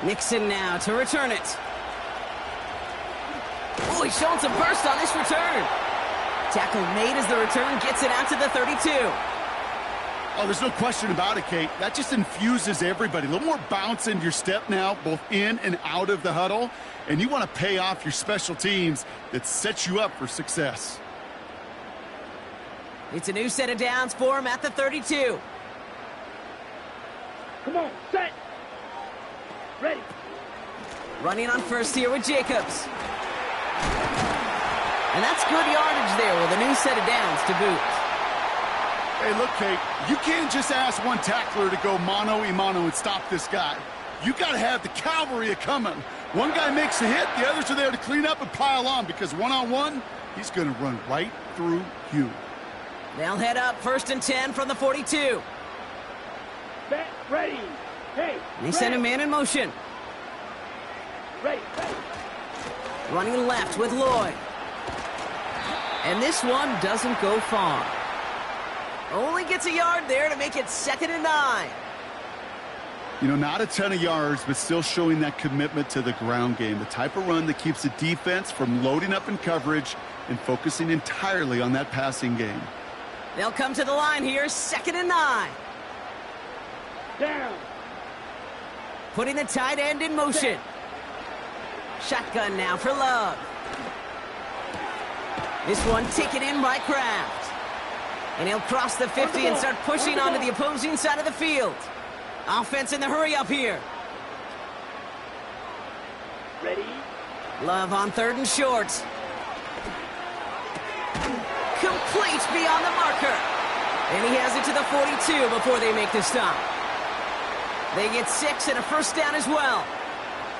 Nixon now to return it. Oh, he's showing some burst on this return. Tackle made as the return gets it out to the 32. Oh, there's no question about it, Kate. That just infuses everybody. A little more bounce into your step now, both in and out of the huddle. And you want to pay off your special teams that sets you up for success. It's a new set of downs for him at the 32. Come on, set. Ready. Running on first here with Jacobs. And that's good yardage there with a new set of downs to boot. Hey, look, Kate, you can't just ask one tackler to go mano-a-mano and stop this guy. You got to have the cavalry coming. One guy makes a hit, the others are there to clean up and pile on, because one-on-one, he's going to run right through you. They'll head up 1st and 10 from the 42. Set, ready. Hey, They send a man in motion. Ready, ready. Running left with Lloyd. And this one doesn't go far. Only gets a yard there to make it 2nd and 9. You know, not a ton of yards, but still showing that commitment to the ground game. The type of run that keeps the defense from loading up in coverage and focusing entirely on that passing game. They'll come to the line here, 2nd and 9. Down. Putting the tight end in motion. Shotgun now for Love. This one taken in by Kraft. And he'll cross the 50 and start pushing onto the opposing side of the field. Offense in the hurry up here. Ready. Love on 3rd and short. Complete beyond the marker. And he has it to the 42 before they make the stop. They get 6 and a first down as well.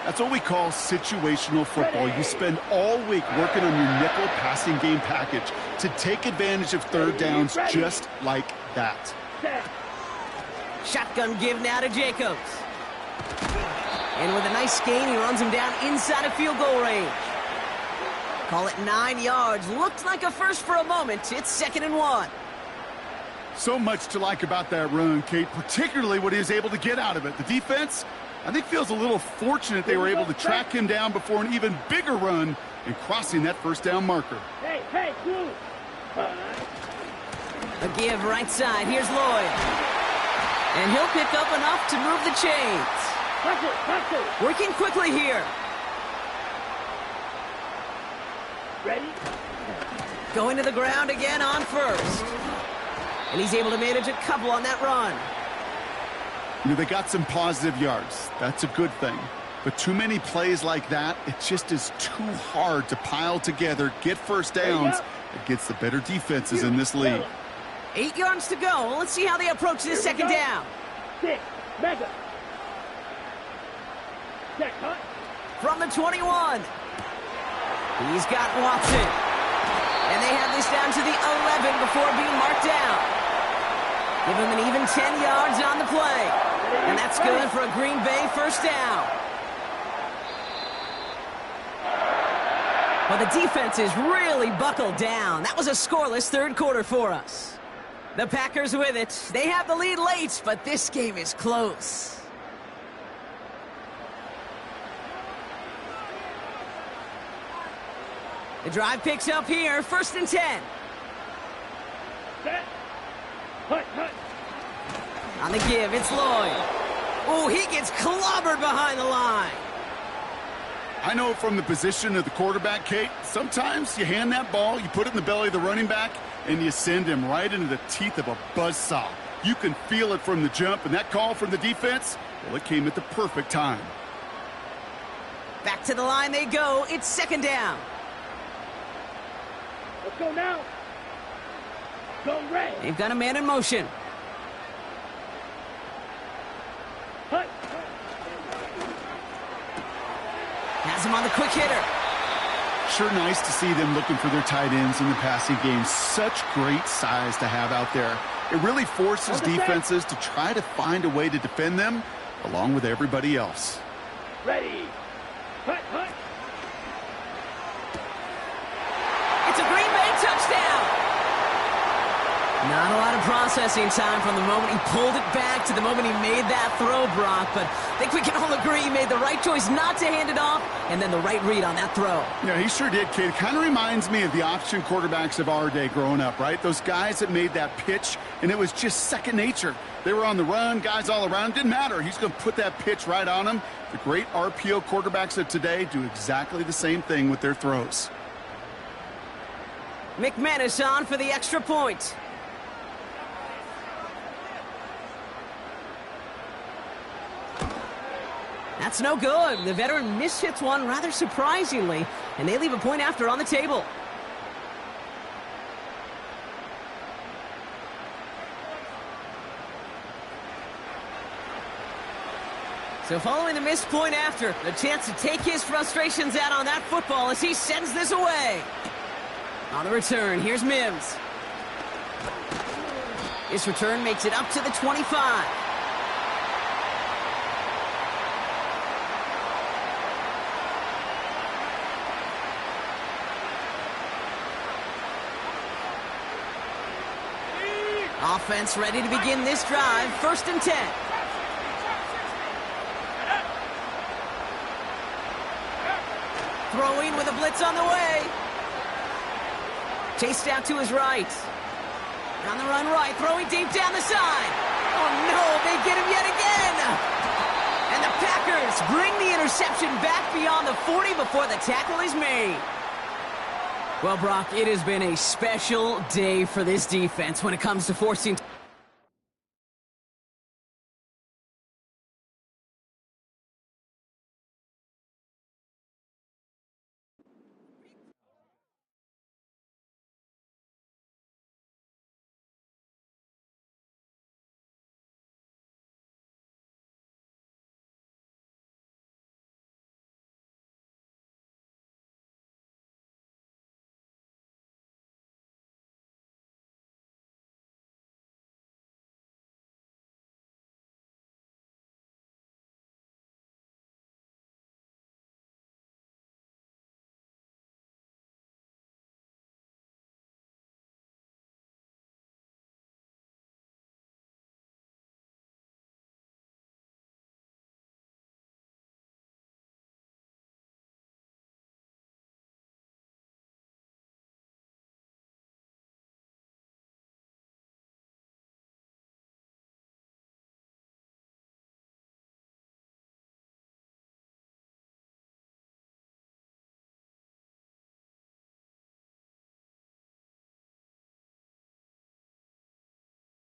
That's what we call situational football. You spend all week working on your nickel passing game package to take advantage of 3rd downs just like that. Shotgun give now to Jacobs. And with a nice gain, he runs him down inside of field goal range. Call it 9 yards. Looked like a first for a moment. It's 2nd and 1. So much to like about that run, Kate, particularly what he was able to get out of it. The defense, I think, feels a little fortunate they were able to track him down before an even bigger run and crossing that 1st down marker. Hey, hey, cool. A give right side. Here's Lloyd. And he'll pick up enough to move the chains. Working quickly here. Ready? Going to the ground again on first. And he's able to manage a couple on that run. You know, they got some positive yards. That's a good thing. But too many plays like that, it just is too hard to pile together, get first downs against the better defenses in this league. 8 yards to go. Let's see how they approach this second down. 6, mega. Check, cut. From the 21. He's got Watson. And they have this down to the 11 before being marked down. Give him an even 10 yards on the play. And that's good for a Green Bay first down. Well, the defense is really buckled down. That was a scoreless third quarter for us. The Packers with it. They have the lead late, but this game is close. The drive picks up here, 1st and 10. Set. Hut. On the give, it's Lloyd. Oh, he gets clobbered behind the line. I know from the position of the quarterback, Kate, sometimes you hand that ball, you put it in the belly of the running back, and you send him right into the teeth of a buzzsaw. You can feel it from the jump, and that call from the defense, well, it came at the perfect time. Back to the line they go. It's second down. Let's go now. Go red. They've got a man in motion. Hut. Has him on the quick hitter. Sure nice to see them looking for their tight ends in the passing game. Such great size to have out there. It really forces defenses to try to find a way to defend them along with everybody else. Ready. Hut. It's a Green Bay touchdown. Not a lot of processing time from the moment he pulled it back to the moment he made that throw, Brock. But I think we can all agree he made the right choice not to hand it off and then the right read on that throw. Yeah, he sure did, kid. It kind of reminds me of the option quarterbacks of our day growing up, right? Those guys that made that pitch, and it was just second nature. They were on the run, guys all around. Didn't matter. He's going to put that pitch right on him. The great RPO quarterbacks of today do exactly the same thing with their throws. McManus on for the extra point. That's no good. The veteran mishits one rather surprisingly, and they leave a point after on the table. So following the missed point after, the chance to take his frustrations out on that football as he sends this away. On the return, here's Mims. This return makes it up to the 25. Offense ready to begin this drive. 1st and 10. Throwing with a blitz on the way. Chased out to his right. On the run right. Throwing deep down the side. Oh, no. They get him yet again. And the Packers bring the interception back beyond the 40 before the tackle is made. Well, Brock, it has been a special day for this defense when it comes to forcing